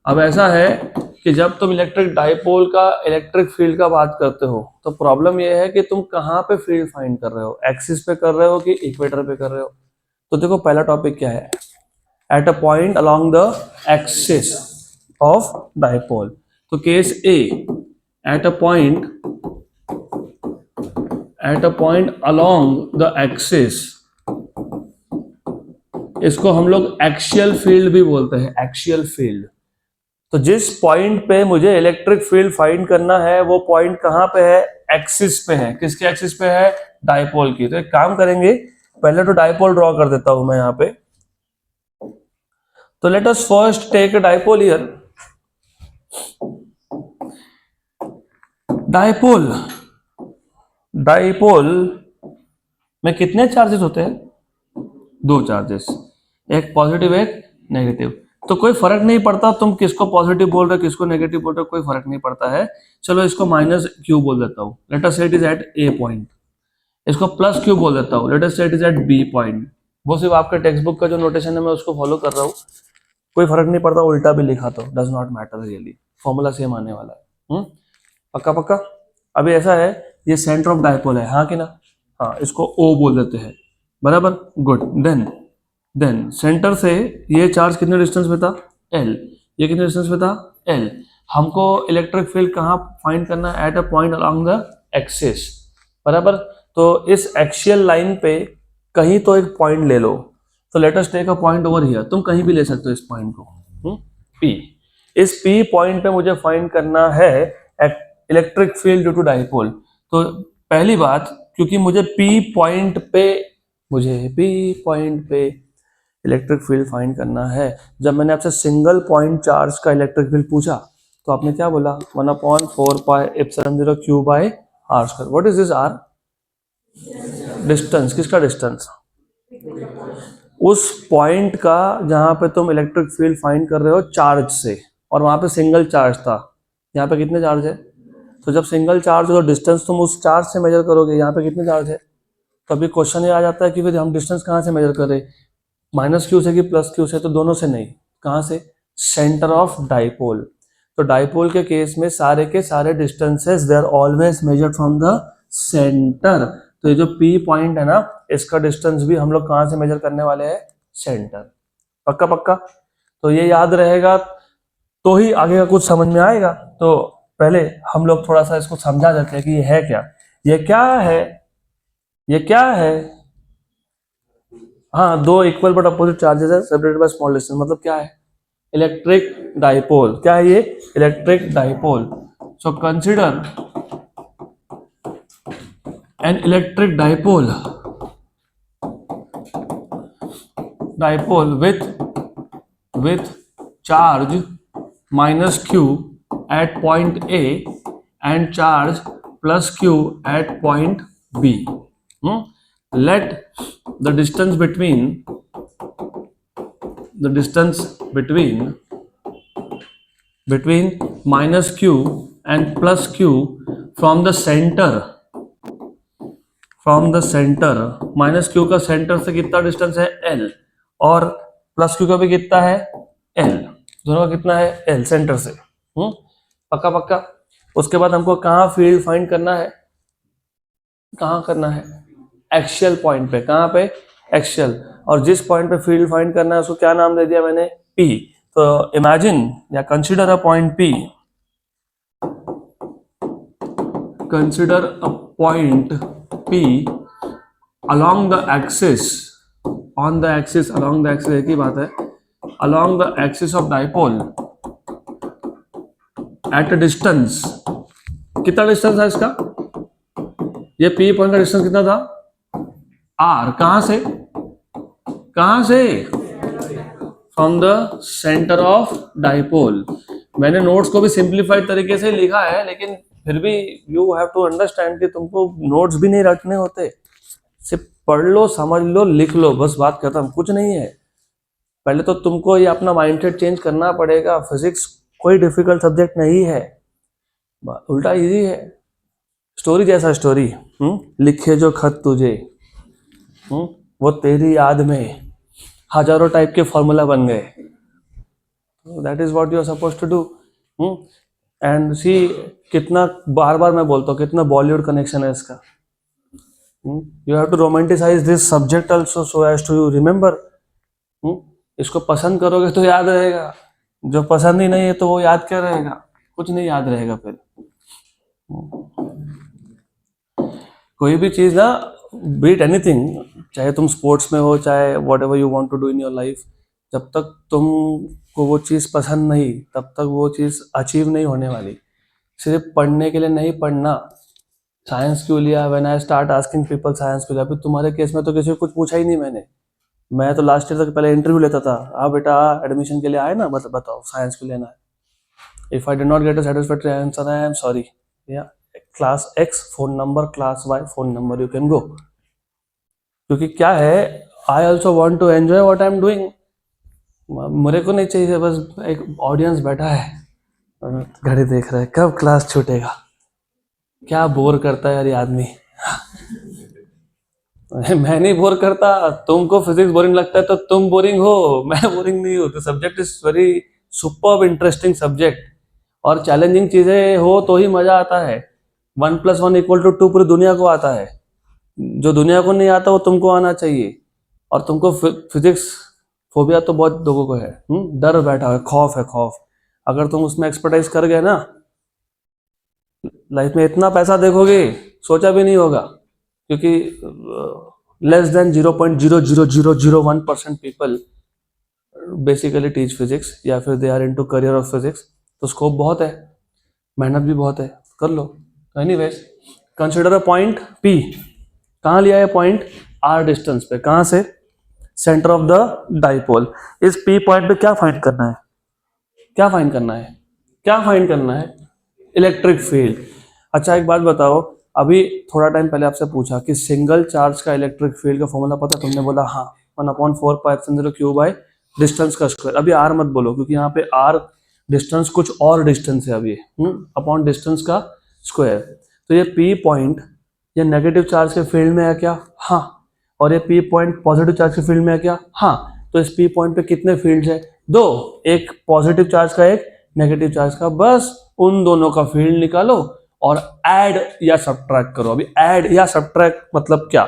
अब ऐसा है कि जब तुम इलेक्ट्रिक डाइपोल का इलेक्ट्रिक फील्ड का बात करते हो तो प्रॉब्लम यह है कि तुम कहाँ पे फील्ड फाइंड कर रहे हो? एक्सिस पे कर रहे हो कि इक्वेटर पे कर रहे हो? तो देखो पहला टॉपिक क्या है? At a point along the axis of dipole. तो case A, at a point along the axis, इसको हम लोग एक्सियल फील्ड भी बोलते हैं. Axial field. तो जिस पॉइंट पे मुझे इलेक्ट्रिक फील्ड फाइंड करना है वो पॉइंट कहाँ पे है? एक्सिस पे है. किसके एक्सिस पे है? डाइपोल की. तो एक काम करेंगे, पहले तो डाइपोल ड्रॉ कर देता हूं मैं यहाँ पे. तो let us first take a dipole here. Dipole dipole में कितने चार्जेस होते हैं? दो चार्जेस, एक पॉजिटिव एक नेगेटिव। तो कोई फर्क नहीं पड़ता तुम किसको पॉजिटिव बोल रहे हो किसको नेगेटिव बोल रहे हो, कोई फर्क नहीं पड़ता है। चलो इसको माइनस क्यू बोल देता हूँ, let us say it is at A point. इसको प्लस क्यू बोल देता हूँ, let us say it is at B point. वो सिर्फ आपके टेक्स्ट बुक का जो नोटेशन है मैं उसको फॉलो कर रहा हूँ, कोई फर्क नहीं पड़ता, उल्टा भी लिखा तो does not matter really, formula same आने वाला है। पक्का पक्का। अभी ऐसा है, ये सेंटर ऑफ डाइपोल है, हाँ कि ना? हाँ, इसको ओ बोल देते हैं, बराबर, गुड। देन सेंटर से ये चार्ज कितने डिस्टेंस पे था? एल। ये कितने डिस्टेंस पे था? एल। हमको इलेक्ट्रिक फील्ड कहाँ फाइंड करना है? At a point along the axis, बराबर। तो इस एक्सियल लाइन पे कहीं तो एक पॉइंट ले लो, तो let us take a point over here. तुम कहीं भी ले सकते हो इस पॉइंट को, पी। इस पी पॉइंट पे मुझे फाइंड करना है electric field due to dipole. तो पहली बात, क्योंकि मुझे पी पॉइंट पे इलेक्ट्रिक फील्ड फाइंड करना है। जब मैंने आपसे सिंगल पॉइंट चार्ज का इलेक्ट्रिक फील्ड पूछा तो आपने क्या बोला? 1/4πε0 q by r square. What is this r? Distance. किसका डिस्टेंस? उस पॉइंट का जहां पे तुम इलेक्ट्रिक फील्ड फाइंड कर रहे हो चार्ज से, और वहां पे सिंगल चार्ज था। यहाँ पे कितने चार्ज है? तो जब सिंगल चार्ज हो तो डिस्टेंस तुम उस चार्ज से मेजर करोगे। यहाँ पे कितने चार्ज है? तो अभी क्वेश्चन ये आ जाता है कि फिर हम डिस्टेंस कहाँ से मेजर करें, माइनस क्यू से कि प्लस क्यू से? तो दोनों से नहीं, कहाँ से? Centre of dipole. तो डाइपोल के केस में सारे के सारे distances they are always measured from the centre. तो ये जो पी पॉइंट है ना, इसका डिस्टेंस भी हम लोग कहाँ से मेजर करने वाले हैं? सेंटर। पक्का पक्का। तो ये याद रहेगा तो ही आगे का कुछ समझ में आएगा। तो पहले हम लोग थोड़ा सा इसको समझा देते हैं कि ये है क्या। ये क्या है? ये क्या है? हाँ, दो इक्वल बट अपोजिट चार्जेस है सेपरेटेड बाय स्मॉल डिस्टेंस। मतलब क्या है? Electric dipole. क्या है ये? Electric dipole. So consider an electric dipole with charge minus q at point A and charge plus q at point B. Let the distance between minus q and plus q from the center minus Q का centre से कितना distance है? L। और plus Q का भी कितना है? L। दोनों का कितना है? L सेंटर से। पक्का पक्का। उसके बाद हमको कहाँ फील्ड फाइंड करना है? कहाँ करना है? एक्सियल पॉइंट पे। कहाँ पे? एक्सियल। और जिस पॉइंट पे फील्ड फाइंड करना है उसको क्या नाम दे दिया मैंने? P। तो इमेजिन या consider a point P, consider a point P along the axis, on the axis, along the axis एक ही बात है, along the axis of dipole at a distance। कितना डिस्टेंस है इसका? ये P पॉइंट का डिस्टेंस कितना था? R। कहां से? कहां से? From the centre of dipole. मैंने नोट्स को भी सिंप्लीफाइड तरीके से लिखा है, लेकिन फिर भी यू हैव टू अंडरस्टैंड कि तुमको नोट्स भी नहीं रखने होते, सिर्फ पढ़ लो, समझ लो, लिख लो, बस बात खत्म। कुछ नहीं है। पहले तो तुमको ये अपना माइंडसेट चेंज करना पड़ेगा। फिजिक्स कोई डिफिकल्ट सब्जेक्ट नहीं है, उल्टा इजी है। स्टोरी जैसा स्टोरी, लिखे जो खत तुझे, वो तेरी याद में हजारों टाइप के फॉर्मूला बन गए। That is what you are suppose to do. And C, कितना बार बार मैं बोलता हूँ, कितना बॉलीवुड कनेक्शन है इसका। You have to romanticize this subject also so as to remember। इसको पसंद करोगे तो याद रहेगा, जो पसंद ही नहीं है तो वो याद क्या रहेगा? कुछ नहीं याद रहेगा। फिर कोई भी चीज ना, बीट एनीथिंग, चाहे तुम स्पोर्ट्स में हो, चाहे whatever you want to do in your life, जब तक तुमको वो चीज पसंद नहीं, तब तक वो चीज अचीव नहीं होने वाली। सिर्फ पढ़ने के लिए नहीं पढ़ना। साइंस क्यों लिया? When I start asking people science क्यों लिया, अभी तुम्हारे केस में तो किसी को कुछ पूछा ही नहीं मैंने। मैं तो लास्ट ईयर तक पहले इंटरव्यू लेता था, हाँ बेटा एडमिशन के लिए आए ना, बताओ साइंस क्यों लेना है। If I did not get a satisfactory answer, I am sorry, या class X phone number, class Y phone number, you can go. क्योंकि क्या है, I also want to enjoy what I am doing. मेरे को नहीं चाहिए बस एक ऑडियंस बैठा है घड़ी देख रहा है कब क्लास छूटेगा, क्या बोर करता है यार ये आदमी। मैं नहीं बोर करता, तुमको फिजिक्स बोरिंग लगता है तो तुम बोरिंग हो, मैं बोरिंग नहीं हूँ। तो subject is very superb interesting subject, और चैलेंजिंग चीजें हो तो ही मजा आता है। 1+1=2 पूरी दुनिया को आता है, जो दुनिया को नहीं आता वो तुमको आना चाहिए। और तुमको फिजिक्स फोबिया तो बहुत लोगों को है, डर बैठा है, खौफ है, खौफ। अगर तुम उसमें एक्सपर्टाइज कर गए ना, लाइफ में इतना पैसा देखोगे सोचा भी नहीं होगा। क्योंकि less than 0.00001% people basically teach physics, या फिर they are into career of physics. तो स्कोप बहुत है, मेहनत भी बहुत है, कर लो। Anyways, consider a point P. कहाँ लिया है पॉइंट? आर डिस्टेंस पे। कहाँ से? Centre of the dipole. इस पी पॉइंट पे क्या फाइंड करना है? क्या फाइंड करना है? क्या फाइंड करना है? Electric field. अच्छा एक बात बताओ, अभी थोड़ा टाइम पहले आपसे पूछा कि सिंगल चार्ज का इलेक्ट्रिक फील्ड का फॉर्मूला पता है? तुमने बोला हाँ, 1/4πε0 बाय डिस्टेंस का स्क्वायर। अभी आर मत बोलो, क्योंकि यहाँ पे आर डिस्टेंस कुछ और डिस्टेंस है अभी, अपॉन डिस्टेंस का स्क्वायर। तो ये पी पॉइंट ये नेगेटिव चार्ज के फील्ड में है क्या? हाँ। और ये पी पॉइंट पॉजिटिव चार्ज के फील्ड में है क्या? हाँ। तो इस पी पॉइंट पे कितने फील्ड्स है? दो, एक पॉजिटिव चार्ज का, एक नेगेटिव चार्ज का। बस उन दोनों का फील्ड निकालो और ऐड या सब्ट्रैक्ट करो। अभी ऐड या सब्ट्रैक्ट मतलब क्या,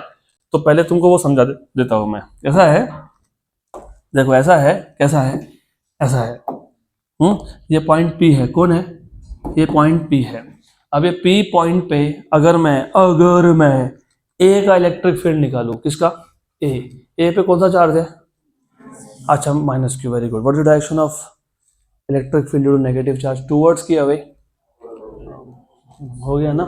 तो पहले तुमको वो समझा देता हूं मैं। ऐसा है, देखो ऐसा है, कैसा है, ऐसा है। ये पॉइंट पी है, कौन है? ये पॉइंट पी है। अब ये पी पॉइंट पे अगर मैं ए का इलेक्ट्रिक फील्ड निकालू, किसका? ए पे कौन सा चार्ज है? अच्छा, -q। Very good. What is the direction of electric field due to negative charge? Towards की अवे, हो गया ना?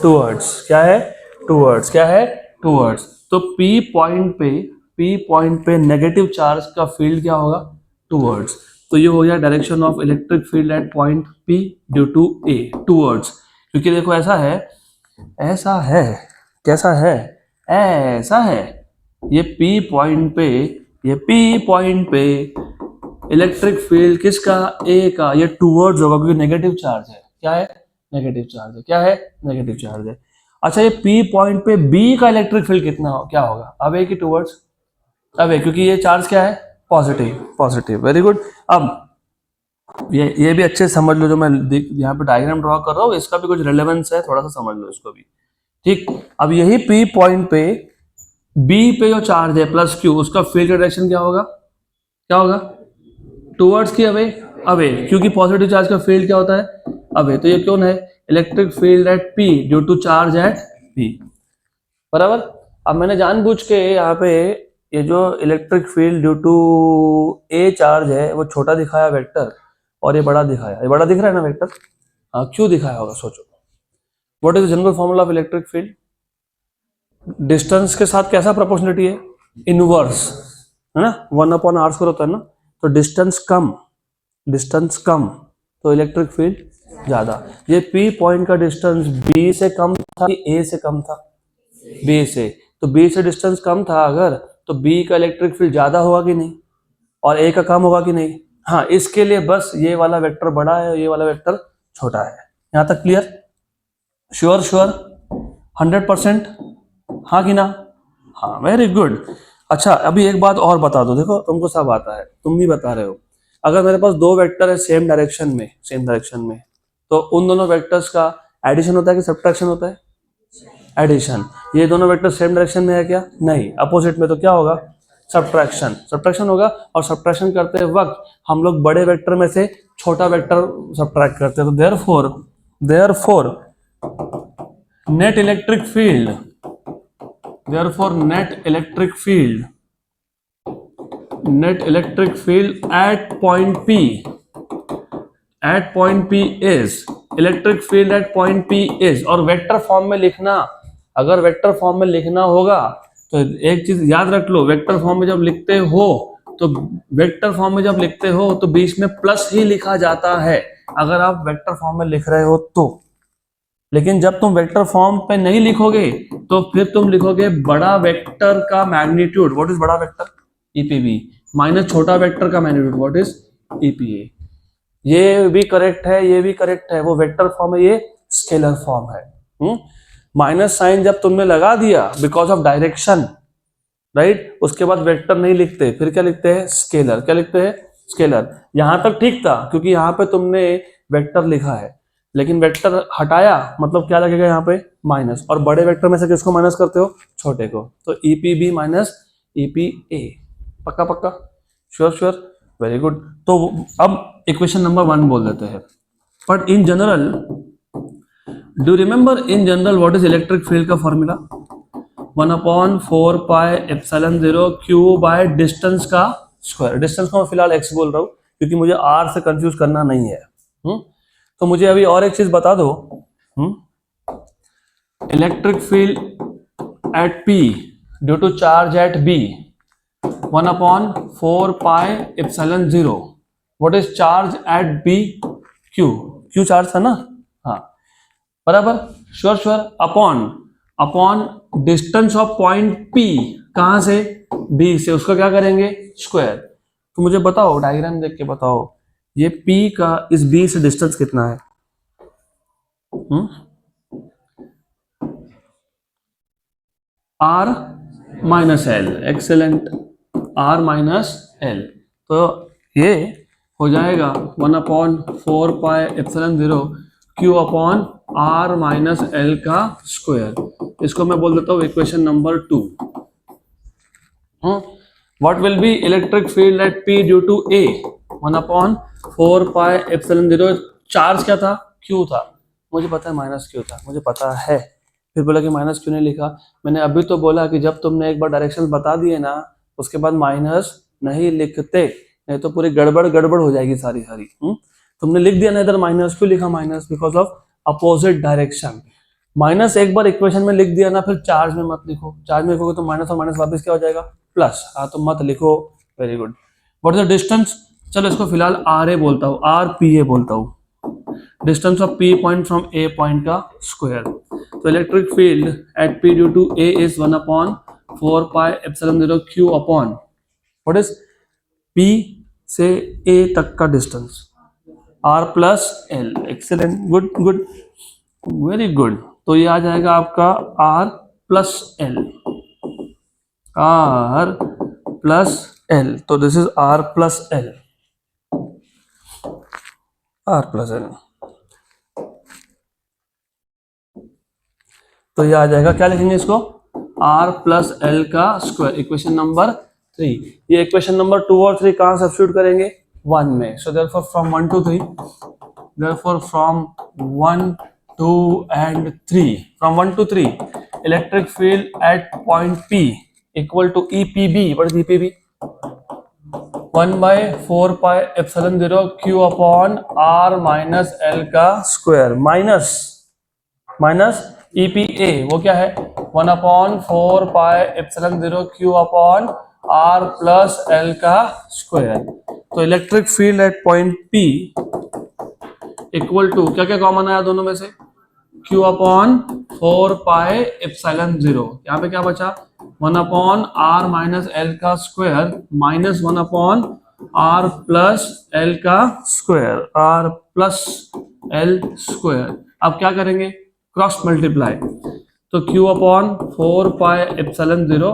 टूवर्ड्स। क्या है? टूवर्ड्स। क्या है? टूवर्ड्स। तो पी पॉइंट पे नेगेटिव चार्ज का फील्ड क्या होगा? टूवर्ड्स। तो ये हो गया direction of electric field at point P due to A, towards. क्योंकि देखो ऐसा है, ऐसा है, कैसा है, ऐसा है। ये पी पॉइंट पे इलेक्ट्रिक फील्ड किसका? ए का। ये टूवर्ड्स होगा क्योंकि नेगेटिव चार्ज है। क्या है? नेगेटिव चार्ज है। क्या है? नेगेटिव चार्ज है। अच्छा, ये पी पॉइंट पे बी का इलेक्ट्रिक फील्ड कितना क्या होगा? अब ए की टूवर्ड्स, अब ए, क्योंकि ये चार्ज क्या है? पॉजिटिव। Very good. अब ये भी अच्छे से समझ लो, जो मैं यहाँ पे डायग्राम ड्रॉ कर रहा हूँ इसका भी कुछ रिलेवेंस है, थोड़ा सा समझ लो इसको भी। ठीक, अब यही पी पॉइंट पे बी पे जो चार्ज है प्लस क्यू, उसका फील्ड डायरेक्शन क्या होगा? क्या होगा? टुवर्ड्स की अवे, क्योंकि पॉजिटिव चार्ज का फील्ड क्या होता है? अवे। तो ये कौन है? Electric field at P due to charge at P, बराबर। अब मैंने जानबूझ के यहाँ पे ये जो electric field due to a charge है वो छोटा दिखाया वेक्टर, और ये बड़ा दिखाया। ये बड़ा दिख रहा है ना वेक्टर? हाँ, क्यों दिखाया होगा सोचो। What is the general formula of electric field? Distance के साथ कैसा प्रोपोर्शनलिटी है? इनवर्स, है ना? 1/r² होता है ना। तो डिस्टेंस कम तो इलेक्ट्रिक फील्ड ज्यादा। ये पी पॉइंट का डिस्टेंस बी से कम था कि ए से कम था? बी से। तो बी से डिस्टेंस कम था अगर, तो बी का इलेक्ट्रिक फील्ड ज्यादा होगा कि नहीं, और ए का कम होगा कि नहीं? हाँ, इसके लिए बस ये वाला वेक्टर बड़ा है और ये वाला वेक्टर छोटा है। यहां तक क्लियर? श्योर? 100%? हाँ कि ना? हाँ, वेरी गुड। अच्छा, अभी एक बात और बता दो, देखो तुमको सब आता है, तुम भी बता रहे हो। अगर मेरे पास दो वेक्टर है सेम डायरेक्शन में, तो उन दोनों वेक्टर्स का एडिशन होता है कि सब्ट्रैक्शन होता है? एडिशन। ये दोनों वेक्टर सेम डायरेक्शन में है क्या? नहीं, अपोजिट में। तो क्या होगा? सब्ट्रैक्शन होगा। और सब्ट्रैक्शन करते वक्त हम लोग बड़े वेक्टर में से छोटा वेक्टर सब्ट्रैक्ट करते हैं। तो therefore net electric field at point P is electric field at point P is, और वेक्टर फॉर्म में लिखना, अगर वेक्टर फॉर्म में लिखना होगा तो एक चीज याद रख लो, वेक्टर फॉर्म में जब लिखते हो तो बीच में प्लस ही लिखा जाता है, अगर आप वेक्टर फॉर्म में लिख रहे हो तो। लेकिन जब तुम वेक्टर फॉर्म पे नहीं लिखोगे तो फिर तुम लिखोगे बड़ा वेक्टर का मैग्नीट्यूड, व्हाट इज बड़ा वेक्टर, ईपीवी, माइनस छोटा वेक्टर का मैग्नीट्यूड, व्हाट इज ईपीए। ये भी करेक्ट है, ये भी करेक्ट है, वो वेक्टर फॉर्म है, ये स्केलर फॉर्म है। माइनस साइन जब तुमने लगा दिया बिकॉज ऑफ डायरेक्शन, राइट, उसके बाद वेक्टर नहीं लिखते, फिर क्या लिखते हैं, स्केलर। क्या लिखते हैं, स्केलर। यहां तक ठीक था क्योंकि यहां पे तुमने वेक्टर लिखा है, लेकिन वेक्टर हटाया मतलब क्या लगेगा यहाँ पे, माइनस, और बड़े वेक्टर में से किसको माइनस करते हो, छोटे को, तो ईपीबी माइनस ईपीए। पक्का पक्का, श्योर श्योर, वेरी गुड। तो अब इक्वेशन नंबर 1 बोल देते हैं। But in general, do remember in general what is electric field का फॉर्मूला, 1/4πε0 क्यू बाय डिस्टेंस का स्क्वायर। डिस्टेंस को मैं फिलहाल एक्स बोल रहा हूँ क्योंकि मुझे आर से कंफ्यूज करना नहीं है। तो मुझे अभी और एक चीज बता दो, electric field at P due to charge at B 1/4πε0, what is charge at B, q, q charge था ना, हाँ बराबर, sure sure, upon distance of point P, कहां से, बी से, उसका क्या करेंगे, स्क्वायर। तो मुझे बताओ, डायग्राम देख के बताओ, ये P का इस B से डिस्टेंस कितना है, R minus L, excellent, R minus L. तो ये हो जाएगा 1/4πε0 Q upon R minus L का स्क्वायर। इसको मैं बोल देता हूँ equation number 2। What will be electric field at P due to A, 1/4πε0, charge क्या था, Q था, मुझे पता है माइनस Q था, मुझे पता है, फिर बोला कि माइनस क्यों नहीं लिखा। मैंने अभी तो बोला कि जब तुमने एक बार डायरेक्शन बता दिए ना, उसके बाद माइनस नहीं लिखते, नहीं तो पूरी गड़बड़ गड़बड़ हो जाएगी सारी सारी। तुमने लिख दिया ना इधर माइनस, क्यों लिखा minus, because of opposite direction. Minus एक बार इक्वेशन में लिख दिया ना, फिर चार्ज में मत लिखो, चार्ज में लिखोगे तो माइनस और माइनस वापस क्या हो जाएगा, प्लस, हाँ तो मत लिखो, very good. What is the distance, चलो इसको फिलहाल आर ए बोलता हूँ, आर पी ए बोलता हूँ, distance of P point from A point का स्क्वायर। तो electric field at P due to A is 1/4πε0 q upon, what is P से ए तक का distance, r plus L, excellent, good good, very good. तो ये आ जाएगा आपका r plus L, r plus L, तो this is r plus L, r plus L. तो ये आ जाएगा, क्या लिखेंगे इसको, आर प्लस एल का स्क्वायर, इक्वेशन नंबर 3। ये इक्वेशन नंबर 2 और 3 कहां सब्स्टिट्यूट करेंगे, 1 में। सो therefore from 1 to 3, therefore from 1, 2 and 3, from 1 to 3, electric field at point P equal to EPB. What is EPB? 1/4πε0 Q upon R minus L का square, minus EPA, वो क्या है, 1/4πε0 Q upon R plus L का square. तो electric field at point P equal to, क्या क्या common आया दोनों में से, Q अपॉन 4πε0, यहाँ पे क्या बचा, 1/R माइनस एल का square minus 1/R plus L का square, R plus L square. अब क्या करेंगे, क्रॉस मल्टीप्लाई, तो Q upon 4πε0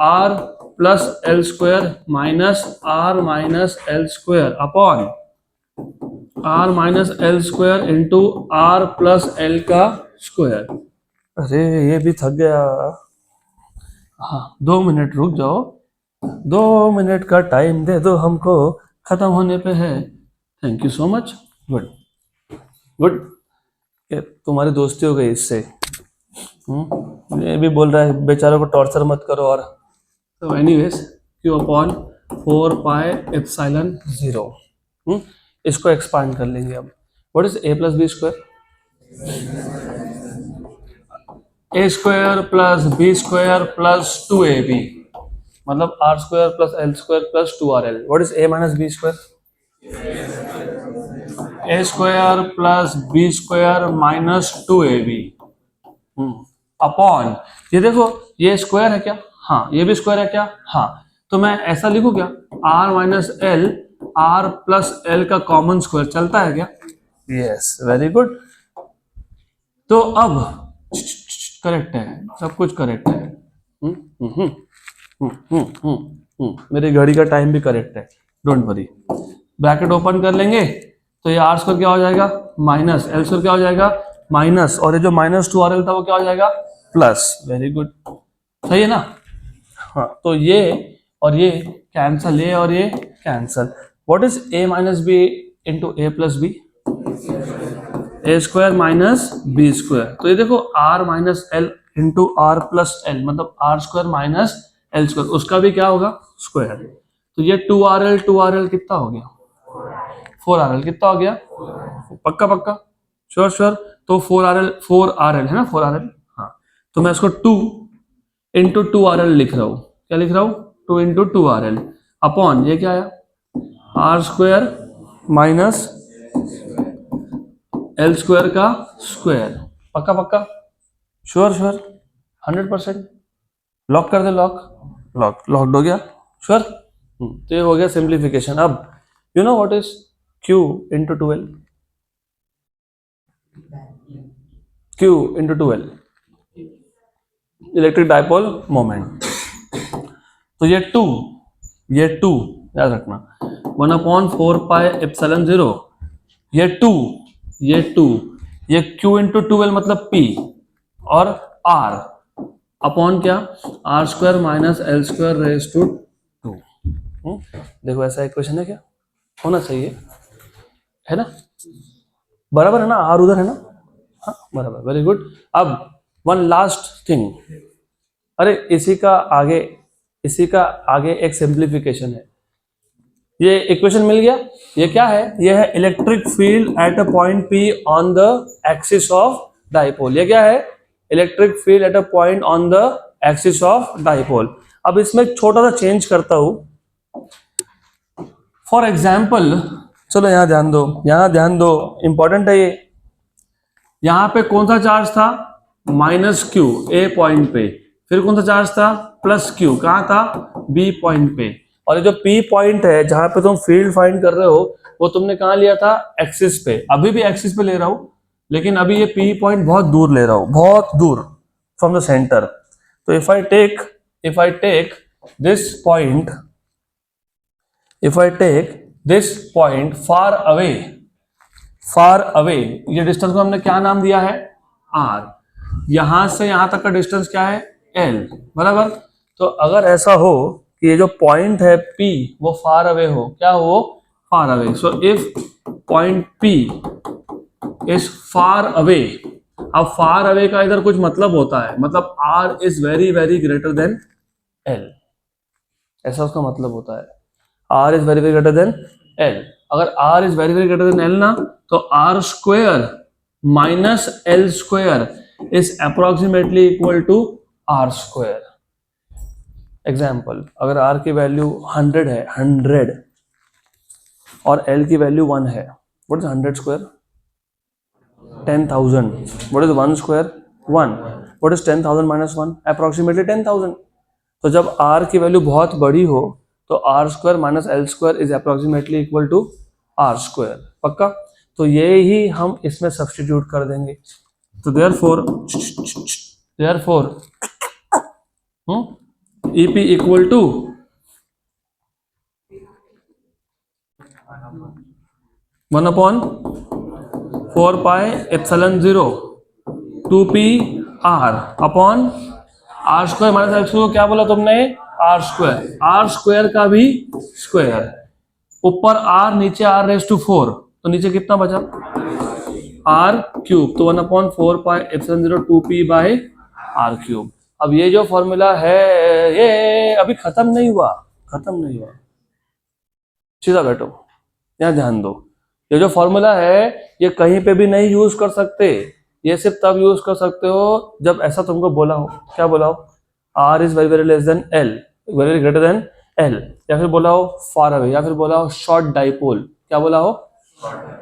R plus L square minus R minus L square upon R minus L square into R plus L का square. अरे ये भी थक गया, हाँ 2 मिनट रुक जाओ, 2 मिनट का टाइम दे दो हमको, खत्म होने पे है। Thank you so much, good good, तुम्हारी दोस्ती हो गई इससे। ये भी बोल रहा है बेचारों को टॉर्चर मत करो। और तो एनीवेज Q अपॉन 4πε0, इसको एक्सपांड कर लेंगे अब। What is a plus b square, a square plus b square plus 2ab, मतलब r square plus L square plus 2rl। What is a minus B square, a square plus b square minus 2ab upon, ये देखो ये square है क्या, हाँ ये भी square है क्या, हाँ, तो मैं ऐसा लिखूं क्या, r minus L, r plus L का कॉमन स्क्वायर चलता है क्या, यस वेरी गुड। तो अब करेक्ट है, सब कुछ करेक्ट है। मेरी घड़ी का टाइम भी करेक्ट है, डोंट वरी। ब्रैकेट ओपन कर लेंगे तो ये आर स्क्वायर क्या हो जाएगा माइनस एल स्क्वायर क्या हो जाएगा माइनस, और ये जो माइनस 2rl था वो क्या हो जाएगा प्लस, वेरी गुड, सही है ना। हाँ तो ये और ये कैंसल, ये और ये cancel. What is a minus B into A plus B, A square minus B square. तो ये देखो r minus L into r plus L, मतलब r square minus L square, उसका भी क्या होगा स्क्वायर। तो ये 2rl कितना हो गया 4rl, कितना हो गया, पक्का पक्का, श्योर श्योर। तो 4rl है ना 4rl, हाँ, तो मैं इसको 2 इंटू 2rl लिख रहा हूँ, क्या लिख रहा हूँ 2 इंटू 2rl अपॉन ये क्या आया R square minus L square का स्क्वायर, पक्का पक्का, श्योर श्योर, 100%। लॉक कर दे, लॉक्ड हो गया, श्योर। तो ये हो गया सिंप्लीफिकेशन। अब you know what is Q into 2L, Q into 2L electric dipole moment. तो ये 2 याद रखना, 1/4 पाई एप्सिलॉन 0, ये 2 ये Q इंटू 2L मतलब P और R अपॉन क्या R square minus L square raise to 2। देखो ऐसा इक्वेशन है क्या, होना चाहिए, है ना, बराबर है ना, आर उधर है ना, हाँ बराबर, वेरी गुड। अब वन लास्ट थिंग, अरे इसी का आगे एक सिंप्लीफिकेशन है। ये इक्वेशन मिल गया, ये क्या है, ये है electric field eight a point P on the axis of dipole. ये क्या है, electric field eight a point on the axis of dipole. अब इसमें एक छोटा सा चेंज करता हूं, फॉर एग्जाम्पल, चलो यहां ध्यान दो, इंपॉर्टेंट है ये। यहां पे कौन सा चार्ज था माइनस क्यू ए पॉइंट पे, फिर कौन सा चार्ज था प्लस क्यू, कहां था बी पॉइंट पे, और ये जो पी पॉइंट है जहां पे तुम फील्ड फाइंड कर रहे हो वो तुमने कहां लिया था एक्सिस पे, अभी भी एक्सिस पे ले रहा हूं, लेकिन अभी ये पी पॉइंट बहुत दूर ले रहा हूं, बहुत दूर फ्रॉम द सेंटर। तो if I take this point far away, ये डिस्टेंस को हमने क्या नाम दिया है r, यहां से यहां तक का डिस्टेंस क्या है l, बराबर। तो अगर ऐसा हो कि ये जो पॉइंट है p वो फार अवे हो, क्या हो far away, so if point p is far away, अब फार अवे का इधर कुछ मतलब होता है, मतलब r is very very greater than l, ऐसा उसका मतलब होता है, r is very very greater than l। अगर r is very very greater than l ना, तो r square minus l square is approximately equal to r square. Example, अगर r की वैल्यू 100 है, 100, और l की वैल्यू 1 है, what is 100 square 10,000, what is 1 square 1, what is 10,000 minus 1 approximately 10,000। तो जब r की वैल्यू बहुत बड़ी हो तो r square minus L square is approximately equal to r square, पक्का। तो ये ही हम इसमें सब्स्टिट्यूट कर देंगे। तो therefore EP equal to 1/4 pi epsilon 0 2p r upon R square minus L square, क्या बोला तुमने आर स्क्वायर का भी स्क्वायर, ऊपर r नीचे r रेज टू 4, तो नीचे कितना बचा r क्यूब, तो 1/4 pi epsilon 0 2p by r cube. अब ये जो फॉर्मूला है ये अभी खत्म नहीं हुआ, सीधा बैठो, यहाँ ध्यान दो, ये जो फॉर्मूला है ये कहीं पे भी नहीं यूज कर सकते, ये सिर्फ तब यूज कर सकते हो जब ऐसा तुमको बोला हो, क्या बोला हो r is very very less than l, very very greater than l, या फिर बोला हो फार अवे, या फिर बोला हो शॉर्ट डाइपोल, क्या बोला हो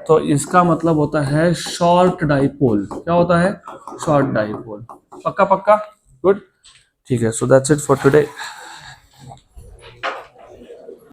तो इसका मतलब होता है शॉर्ट डाइपोल। क्या होता है? Short dipole. पक्का पक्का, गुड, ठीक है। So that's it for today.